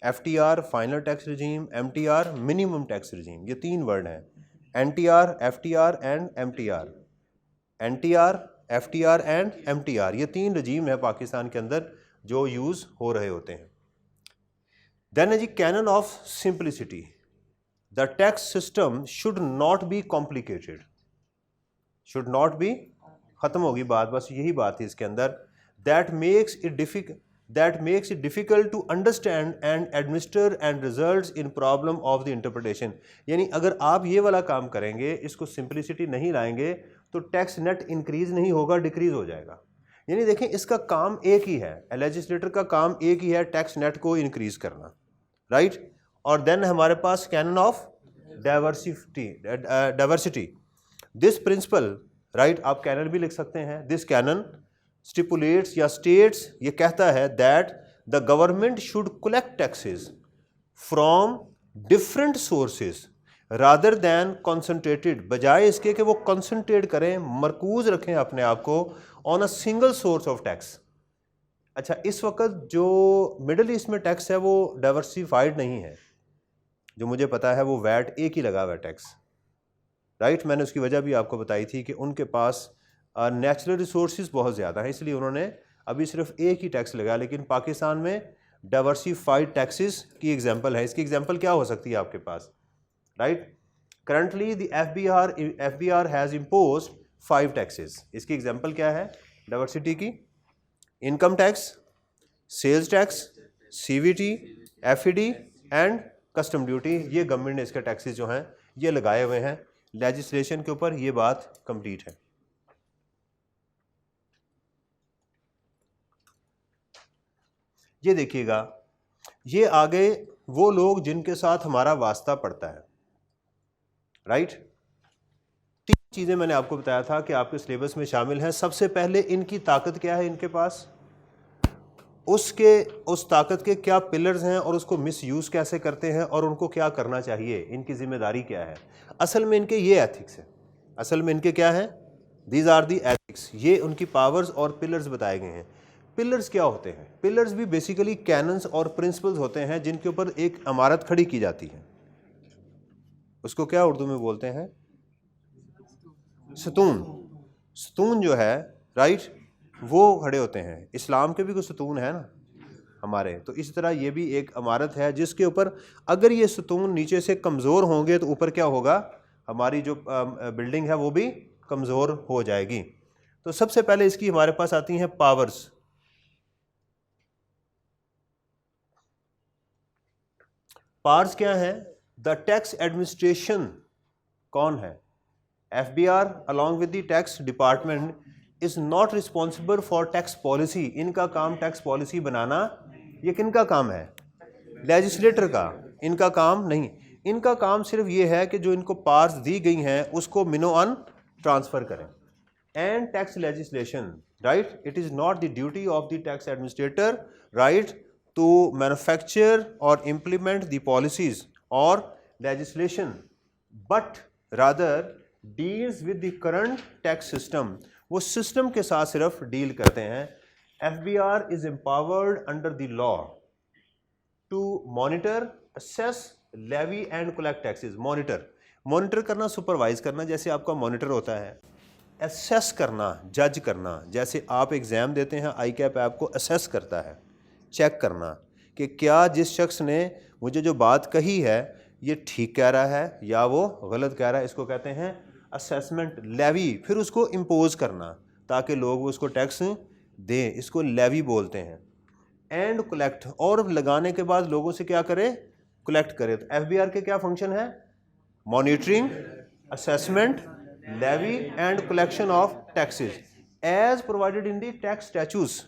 FTR final tax regime, MTR minimum tax regime, ये 3 वर्ड हैं, NTR, FTR and MTR। NTR, FTR and MTR, ये 3 रजीम है पाकिस्तान के अंदर जो यूज़ हो रहे होते हैं। देन है जी canon of simplicity, the tax system should not be complicated, should not be, ख़त्म होगी बात, बस यही बात है इसके अंदर। That makes it difficult to understand and administer and results in problem of the interpretation. यानी अगर आप ये वाला काम करेंगे, इसको सिंप्लिसिटी नहीं लाएंगे, तो टैक्स नेट इंक्रीज नहीं होगा, डिक्रीज हो जाएगा। यानी देखें, इसका काम एक ही है, लेजिस्लेटर का काम एक ही है, टैक्स नेट को इंक्रीज करना, राइट। और देन हमारे पास canon of diversity, this principle, right, आप कैनन भी लिख सकते हैं। दिस कैनन स्टिपुलेट्स या स्टेट्स, ये कहता है that the government should collect taxes from different sources rather than concentrated, बजाय इसके कि वो कॉन्सेंट्रेट करें, मरकूज रखें अपने आप को on a single source of tax. अच्छा, इस वक्त जो मिडल ईस्ट में टैक्स है वो डाइवर्सिफाइड नहीं है, जो मुझे पता है वो वैट एक ही लगा हुआ है टैक्स, राइट। मैंने उसकी वजह भी आपको बताई थी कि उनके पास नेचुरल रिसोर्सेज बहुत ज़्यादा हैं, इसलिए उन्होंने अभी सिर्फ एक ही टैक्स लगाया। लेकिन पाकिस्तान में डाइवर्सिफाइड टैक्सेस की एग्जांपल है। इसकी एग्जांपल क्या हो सकती है आपके पास, right. Currently the FBR has imposed 5 taxes. इसकी एग्जांपल क्या है डाइवर्सिटी की? Income tax, sales tax, CVT, FED and custom duty. ये गवर्नमेंट ने इसके टैक्सेस जो हैं ये लगाए हुए हैं। लेजिस्लेशन के ऊपर ये बात कंप्लीट है। ये देखिएगा, ये आगे वो लोग जिनके साथ हमारा वास्ता पड़ता है, राइट। 3 चीज़ें मैंने आपको बताया था कि आपके सिलेबस में शामिल हैं। सबसे पहले इनकी ताकत क्या है इनके पास, उस ताकत के क्या पिलर्स हैं और उसको मिसयूज़ कैसे करते हैं और उनको क्या करना चाहिए, इनकी जिम्मेदारी क्या है। असल में इनके ये एथिक्स है, असल में इनके क्या है, दीज आर दी एथिक्स। ये उनकी पावर्स और पिलर्स बताए गए हैं। पिलर्स क्या होते हैं? पिलर्स भी बेसिकली कैनन्स और प्रिंसिपल्स होते हैं जिनके ऊपर एक इमारत खड़ी की जाती है। उसको क्या उर्दू में बोलते हैं? सतून। सतून जो है, राइट, वो खड़े होते हैं। इस्लाम के भी कुछ सतून है ना हमारे, तो इस तरह ये भी एक इमारत है जिसके ऊपर अगर ये सतून नीचे से कमज़ोर होंगे तो ऊपर क्या होगा, हमारी जो बिल्डिंग है वो भी कमज़ोर हो जाएगी। तो सबसे पहले इसकी हमारे पास आती हैं पावर्स। पावर्स क्या है? द टैक्स एडमिनिस्ट्रेशन कौन है? FBR along with the tax department is not responsible for tax policy. इनका काम टैक्स पॉलिसी बनाना, ये किनका काम है? लेजिस्लेटर का। इनका काम नहीं, इनका काम सिर्फ ये है कि जो इनको पावर्स दी गई हैं उसको मिनोअन ट्रांसफ़र करें। And tax legislation, right, it is not the duty of the tax administrator, right, to manufacture or implement the policies or legislation, but rather deals with the current tax system। वो system के साथ सिर्फ deal करते हैं। FBR is empowered under the law to monitor, assess, levy and collect taxes। Monitor करना, supervise करना, जैसे आपका मॉनिटर होता है। असेस करना, जज करना, जैसे आप एग्ज़ाम देते हैं, ICAP आपको असेस करता है, चेक करना कि क्या जिस शख्स ने मुझे जो बात कही है ये ठीक कह रहा है या वो गलत कह रहा है। इसको कहते हैं असेसमेंट। लेवी, फिर उसको इम्पोज करना ताकि लोग उसको टैक्स दें, इसको लेवी बोलते हैं। एंड कलेक्ट, और लगाने के बाद लोगों से क्या करे, कलेक्ट करे। तो FBR के क्या फंक्शन है? Monitoring, assessment, levy and collection of taxes as provided in the tax statutes.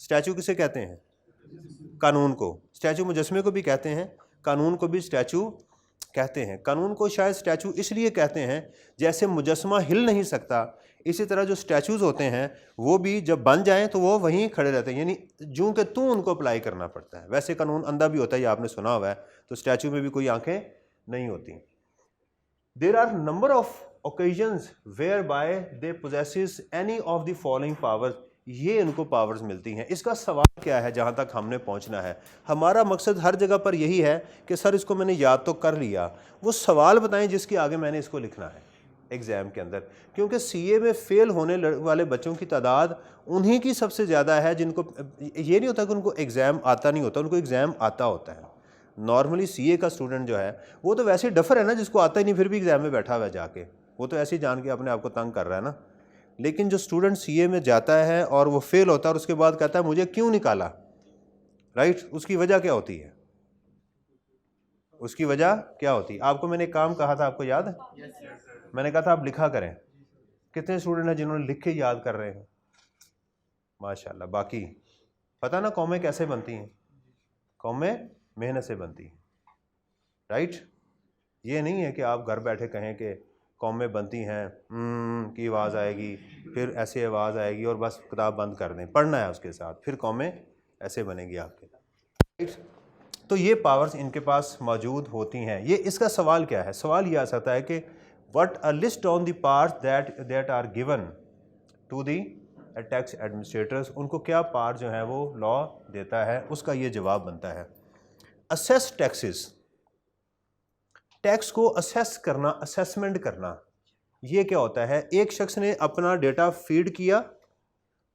Statute किसे कहते हैं? कानून को। स्टैचू मुजस्मे को भी कहते हैं, कानून को भी स्टैचू कहते हैं। कानून को शायद स्टैचू इसलिए कहते हैं, जैसे मुजस्मा हिल नहीं सकता, इसी तरह जो स्टैचूज़ होते हैं वो भी जब बन जाएं तो वो वहीं खड़े रहते हैं, यानी जूं के तूं उनको अप्लाई करना पड़ता है। वैसे कानून अंधा भी होता है, ये आपने सुना हुआ है, तो स्टैचू में भी कोई आंखें नहीं होती। There are number of occasions where by they possesses any of the following powers. ये इनको पावर्स मिलती हैं। इसका सवाल क्या है, जहाँ तक हमने पहुँचना है, हमारा मकसद हर जगह पर यही है कि सर इसको मैंने याद तो कर लिया, वो सवाल बताएं जिसके आगे मैंने इसको लिखना है एग्ज़ाम के अंदर। क्योंकि सीए में फ़ेल होने वाले बच्चों की तादाद उन्हीं की सबसे ज़्यादा है जिनको ये नहीं होता कि उनको एग्ज़ाम आता नहीं होता, उनको एग्ज़ाम आता होता है। नॉर्मली सीए का स्टूडेंट जो है वो तो वैसे डफर है ना, जिसको आता ही नहीं फिर भी एग्ज़ाम में बैठा हुआ है जाके, वो तो ऐसे ही जान के अपने आप को तंग कर रहा है ना। लेकिन जो स्टूडेंट सीए में जाता है और वो फेल होता है और उसके बाद कहता है मुझे क्यों निकाला, राइट, उसकी वजह क्या होती है? उसकी वजह क्या होती है? आपको मैंने एक काम कहा था, आपको याद है? मैंने कहा था आप लिखा करें। कितने स्टूडेंट हैं जिन्होंने लिख के याद कर रहे हैं? माशाल्लाह। बाकी पता ना कौमें कैसे बनती हैं? कौमें मेहनत से बनती हैं, राइट। ये नहीं है कि आप घर बैठे कहें कि कौमें बनती हैं की आवाज़ आएगी, फिर ऐसे आवाज़ आएगी और बस किताब बंद कर दें, पढ़ना है उसके साथ, फिर कौमें ऐसे बनेगी आपके, राइट। तो ये पावर्स इनके पास मौजूद होती हैं। ये इसका सवाल क्या है? सवाल ये आ सकता है कि what a list on the powers that are given to the tax administrators, उनको क्या पावर जो है वो लॉ देता है, उसका ये जवाब बनता है। असेस टैक्सेस, टैक्स को असेस करना, असेसमेंट करना, ये क्या होता है? एक शख्स ने अपना डेटा फीड किया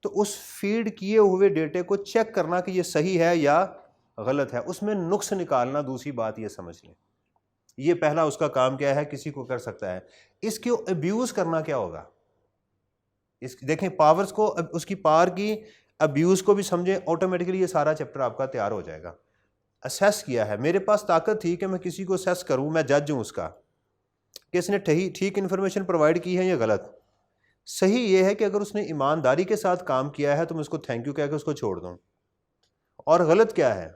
तो उस फीड किए हुए डेटे को चेक करना कि ये सही है या गलत है, उसमें नुक्स निकालना दूसरी बात, ये समझ लें। ये पहला उसका काम क्या है, किसी को कर सकता है। इसको अब्यूज़ करना क्या होगा? इस देखें पावर्स को, उसकी पावर की अब्यूज़ को भी समझें, ऑटोमेटिकली ये सारा चैप्टर आपका तैयार हो जाएगा। असेस किया है, मेरे पास ताकत थी कि मैं किसी को असेस करूं, मैं जज हूं उसका कि इसने ठीक इन्फॉर्मेशन प्रोवाइड की है या गलत। सही ये है कि अगर उसने ईमानदारी के साथ काम किया है तो मैं उसको थैंक यू कह के उसको छोड़ दूं, और गलत क्या है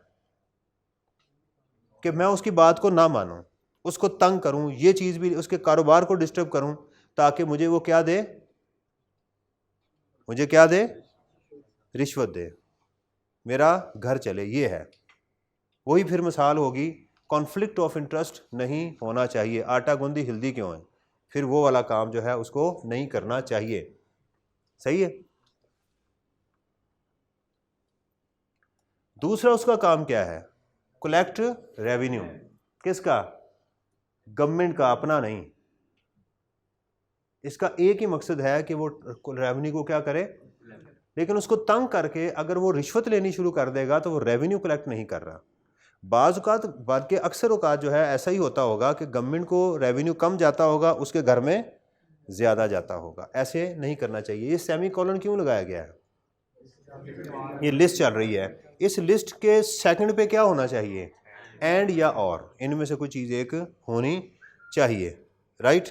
कि मैं उसकी बात को ना मानूं, उसको तंग करूं, ये चीज़ भी, उसके कारोबार को डिस्टर्ब करूं ताकि मुझे वो क्या दे, मुझे क्या दे, रिश्वत दे, मेरा घर चले। ये है वही फिर मिसाल होगी, कॉन्फ्लिक्ट ऑफ इंटरेस्ट नहीं होना चाहिए। आटा गूंदी हिल्दी क्यों है, फिर वो वाला काम जो है उसको नहीं करना चाहिए। सही है। दूसरा उसका काम क्या है? Collect revenue. किसका? गवर्नमेंट का, अपना नहीं। इसका एक ही मकसद है कि वो रेवेन्यू को क्या करे, लेकिन उसको तंग करके अगर वो रिश्वत लेनी शुरू कर देगा तो वो रेवेन्यू कलेक्ट नहीं कर रहा। बाद के अक्सर औकात जो है ऐसा ही होता होगा कि गवर्नमेंट को रेवेन्यू कम जाता होगा, उसके घर में ज़्यादा जाता होगा। ऐसे नहीं करना चाहिए। ये सेमी कॉलन क्यों लगाया गया है? ये लिस्ट चल रही है, इस लिस्ट के सेकंड पे क्या होना चाहिए? एंड या और, इनमें से कोई चीज़ एक होनी चाहिए, राइट।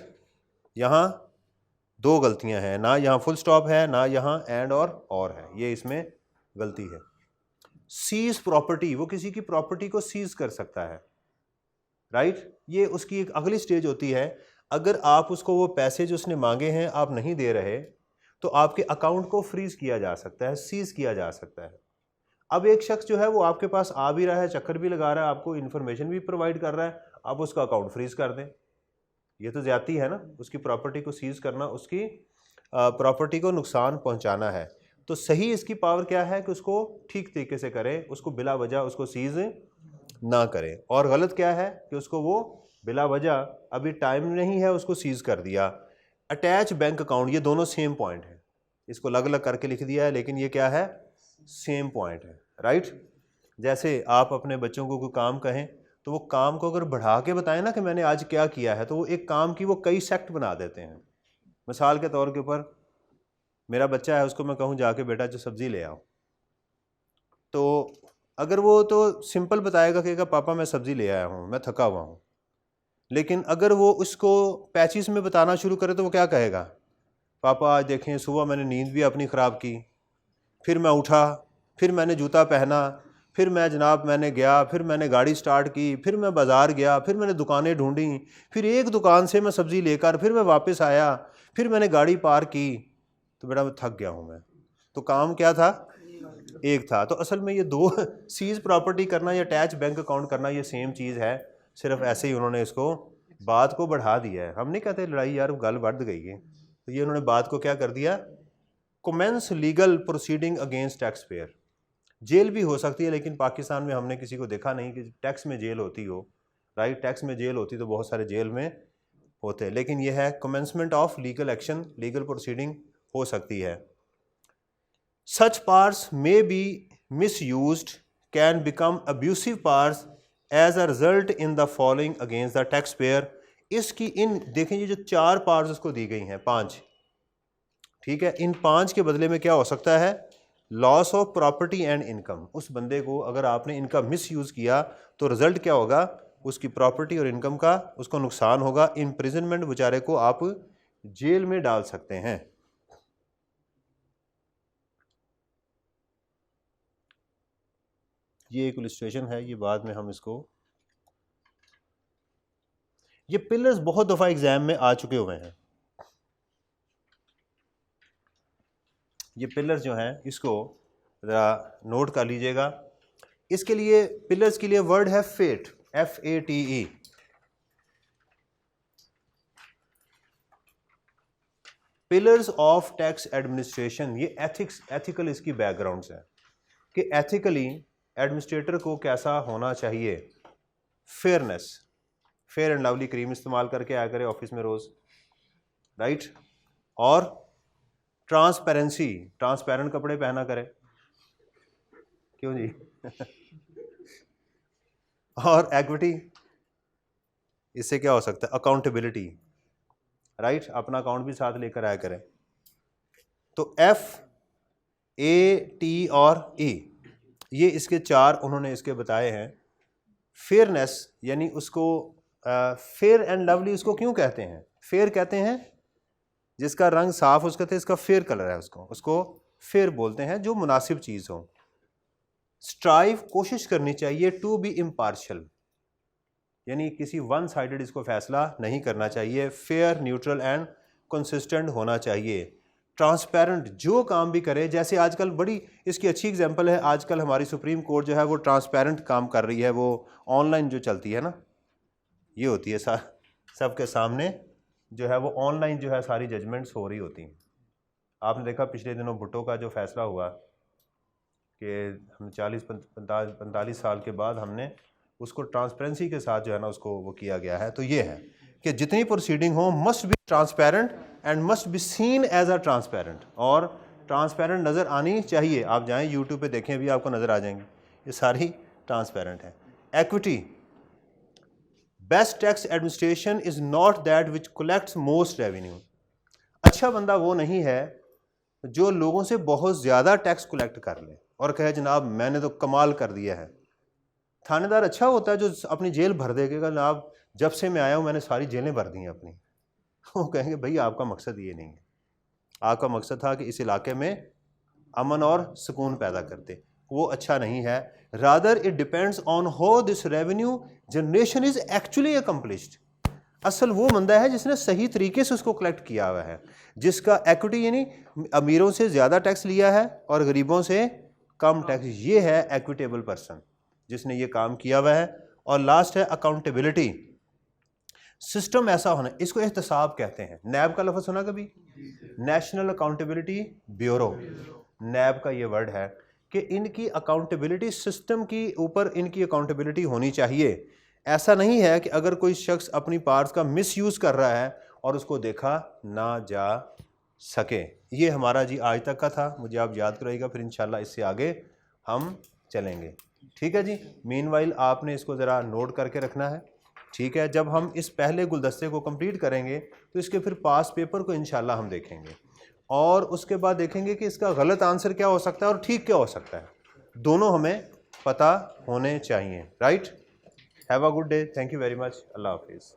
यहाँ दो गलतियाँ हैं, ना यहाँ फुल स्टॉप है, ना यहाँ एंड और है, ये इसमें गलती है। सीज प्रॉपर्टी, वो किसी की प्रॉपर्टी को सीज कर सकता है, राइट। ये उसकी एक अगली स्टेज होती है। अगर आप उसको वो पैसे जो उसने मांगे हैं आप नहीं दे रहे तो आपके अकाउंट को फ्रीज किया जा सकता है, सीज किया जा सकता है। अब एक शख्स जो है वो आपके पास आ भी रहा है, चक्कर भी लगा रहा है, आपको इन्फॉर्मेशन भी प्रोवाइड कर रहा है, आप उसका अकाउंट फ्रीज कर दें, ये तो ज्यादती है ना। उसकी प्रॉपर्टी को सीज करना, उसकी प्रॉपर्टी को नुकसान पहुंचाना है। तो सही इसकी पावर क्या है कि उसको ठीक तरीके से करे, उसको बिला वजह उसको सीज ना करे। और गलत क्या है कि उसको वो बिला वजह, अभी टाइम नहीं है, उसको सीज कर दिया। अटैच बैंक अकाउंट, ये दोनों सेम पॉइंट है, इसको अलग अलग करके लिख दिया है लेकिन ये क्या है, सेम पॉइंट है, राइट। जैसे आप अपने बच्चों को कोई काम कहें तो वो काम को अगर बढ़ा के बताएं ना कि मैंने आज क्या किया है, तो वो एक काम की वो कई सेक्ट बना देते हैं। मिसाल के तौर के ऊपर मेरा बच्चा है, उसको मैं कहूँ जाके बेटा जो सब्ज़ी ले आओ, तो अगर वो तो सिंपल बताएगा कि पापा मैं सब्ज़ी ले आया हूँ, मैं थका हुआ हूँ। लेकिन अगर वो उसको पैचेस में बताना शुरू करे तो वो क्या कहेगा, पापा आज देखें सुबह मैंने नींद भी अपनी ख़राब की, फिर मैं उठा, फिर मैंने जूता पहना, फिर मैं जनाब मैंने गया, फिर मैंने गाड़ी स्टार्ट की, फिर मैं बाज़ार गया, फिर मैंने दुकानें ढूंढी, फिर एक दुकान से मैं सब्ज़ी लेकर फिर मैं वापस आया, फिर मैंने गाड़ी पार्क की, तो बेटा मैं थक गया हूँ मैं। तो काम क्या था, एक था। तो असल में ये दो सीज प्रॉपर्टी करना या अटैच बैंक अकाउंट करना ये सेम चीज़ है, सिर्फ ऐसे ही उन्होंने इसको बात को बढ़ा दिया है। हम नहीं कहते लड़ाई यार गल बढ़ गई है, तो ये उन्होंने बात को क्या कर दिया, commence legal proceeding against tax payer. जेल भी हो सकती है, लेकिन पाकिस्तान में हमने किसी को देखा नहीं कि टैक्स में जेल होती हो, राइट। टैक्स में जेल होती तो बहुत सारे जेल में होते, लेकिन यह है commencement of legal action, legal proceeding हो सकती है। Such parts may be misused can become abusive parts as a result in the following against the taxpayer. इसकी इन देखें ये जो 4 पार्ट्स उसको दी गई हैं, 5, ठीक है। इन 5 के बदले में क्या हो सकता है? Loss of property and income. उस बंदे को अगर आपने इनका मिस यूज़ किया तो रिजल्ट क्या होगा? उसकी प्रॉपर्टी और इनकम का उसको नुकसान होगा। इम्प्रिजनमेंट, बेचारे को आप जेल में डाल सकते हैं। ये एक इलस्ट्रेशन है, ये बाद में हम इसको, ये पिलर्स बहुत दफ़ा एग्जाम में आ चुके हुए हैं। ये पिलर्स जो हैं इसको ज़रा नोट कर लीजिएगा। इसके लिए पिलर्स के लिए वर्ड है fate, FATE। Pillars of tax administration, ये एथिकल इसकी बैकग्राउंड्स है कि एथिकली एडमिनिस्ट्रेटर को कैसा होना चाहिए। Fairness, Fair and Lovely cream इस्तेमाल करके आया करे ऑफिस में रोज़, राइट। और ट्रांसपेरेंसी, ट्रांसपेरेंट कपड़े पहना करे, क्यों जी और एक्विटी, इससे क्या हो सकता है? Accountability, right. अपना अकाउंट भी साथ लेकर आया करें। तो FAT और E, ये इसके 4 उन्होंने इसके बताए हैं। फेयरनेस यानी उसको फेयर एंड लवली उसको क्यों कहते हैं? फेयर कहते हैं जिसका रंग साफ, उसका तो इसका फेयर कलर है, उसको फेयर बोलते हैं, जो मुनासिब चीज़ हो। स्ट्राइव, कोशिश करनी चाहिए। टू बी इम्पार्शल, यानी किसी वन साइडेड इसको फैसला नहीं करना चाहिए। फेयर, न्यूट्रल एंड कंसिस्टेंट होना चाहिए। ट्रांसपेरेंट, जो काम भी करे, जैसे आजकल बड़ी इसकी अच्छी एग्जांपल है, आजकल हमारी सुप्रीम कोर्ट जो है वो ट्रांसपेरेंट काम कर रही है। वो ऑनलाइन जो चलती है ना, ये होती है सबके सामने जो है वो ऑनलाइन जो है सारी जजमेंट्स हो रही होती हैं। आपने देखा पिछले दिनों भुट्टो का जो फैसला हुआ कि हम 40-45 साल के बाद हमने उसको ट्रांसपेरेंसी के साथ जो है ना उसको वो किया गया है। तो ये है कि जितनी प्रोसीडिंग हो must be transparent and must be seen as a transparent, और ट्रांसपेरेंट नज़र आनी चाहिए। आप जाएं यूट्यूब पे देखें, अभी आपको नज़र आ जाएंगी, ये सारी ट्रांसपेरेंट है। Equity, best tax administration is not that which collects most revenue. अच्छा बंदा वो नहीं है जो लोगों से बहुत ज़्यादा टैक्स कलेक्ट कर ले और कहे जनाब मैंने तो कमाल कर दिया है। थानेदार अच्छा होता है जो अपनी जेल भर देगा, जनाब जब से मैं आया हूँ मैंने सारी जेलें भर दी हैं अपनी। वो कहेंगे भाई आपका मकसद ये नहीं है, आपका मकसद था कि इस इलाके में अमन और सुकून पैदा करते, वो अच्छा नहीं है। Rather it depends on how this revenue generation is actually accomplished. असल वो बंदा है जिसने सही तरीके से उसको कलेक्ट किया हुआ है, जिसका एक्विटी यानी अमीरों से ज़्यादा टैक्स लिया है और गरीबों से कम टैक्स, ये है एक्विटेबल पर्सन जिसने ये काम किया हुआ है। और लास्ट है अकाउंटेबिलिटी। सिस्टम ऐसा होना, इसको एहतसाब कहते हैं। नैब का लफ्ज़ सुना कभी? नेशनल अकाउंटेबिलिटी ब्यूरो, नैब का ये वर्ड है कि इनकी अकाउंटेबिलिटी, सिस्टम की ऊपर इनकी अकाउंटेबिलिटी होनी चाहिए। ऐसा नहीं है कि अगर कोई शख्स अपनी पावर्स का मिसयूज़ कर रहा है और उसको देखा ना जा सके। ये हमारा जी आज तक का था, मुझे आप याद कराइएगा, फिर इंशाल्लाह इससे आगे हम चलेंगे। ठीक है जी। मीनवाइल आपने इसको ज़रा नोट करके रखना है, ठीक है। जब हम इस पहले गुलदस्ते को कंप्लीट करेंगे तो इसके फिर पास पेपर को इंशाल्लाह हम देखेंगे और उसके बाद देखेंगे कि इसका गलत आंसर क्या हो सकता है और ठीक क्या हो सकता है। दोनों हमें पता होने चाहिए, right. Have a good day, thank you very much, अल्लाह हाफिज़।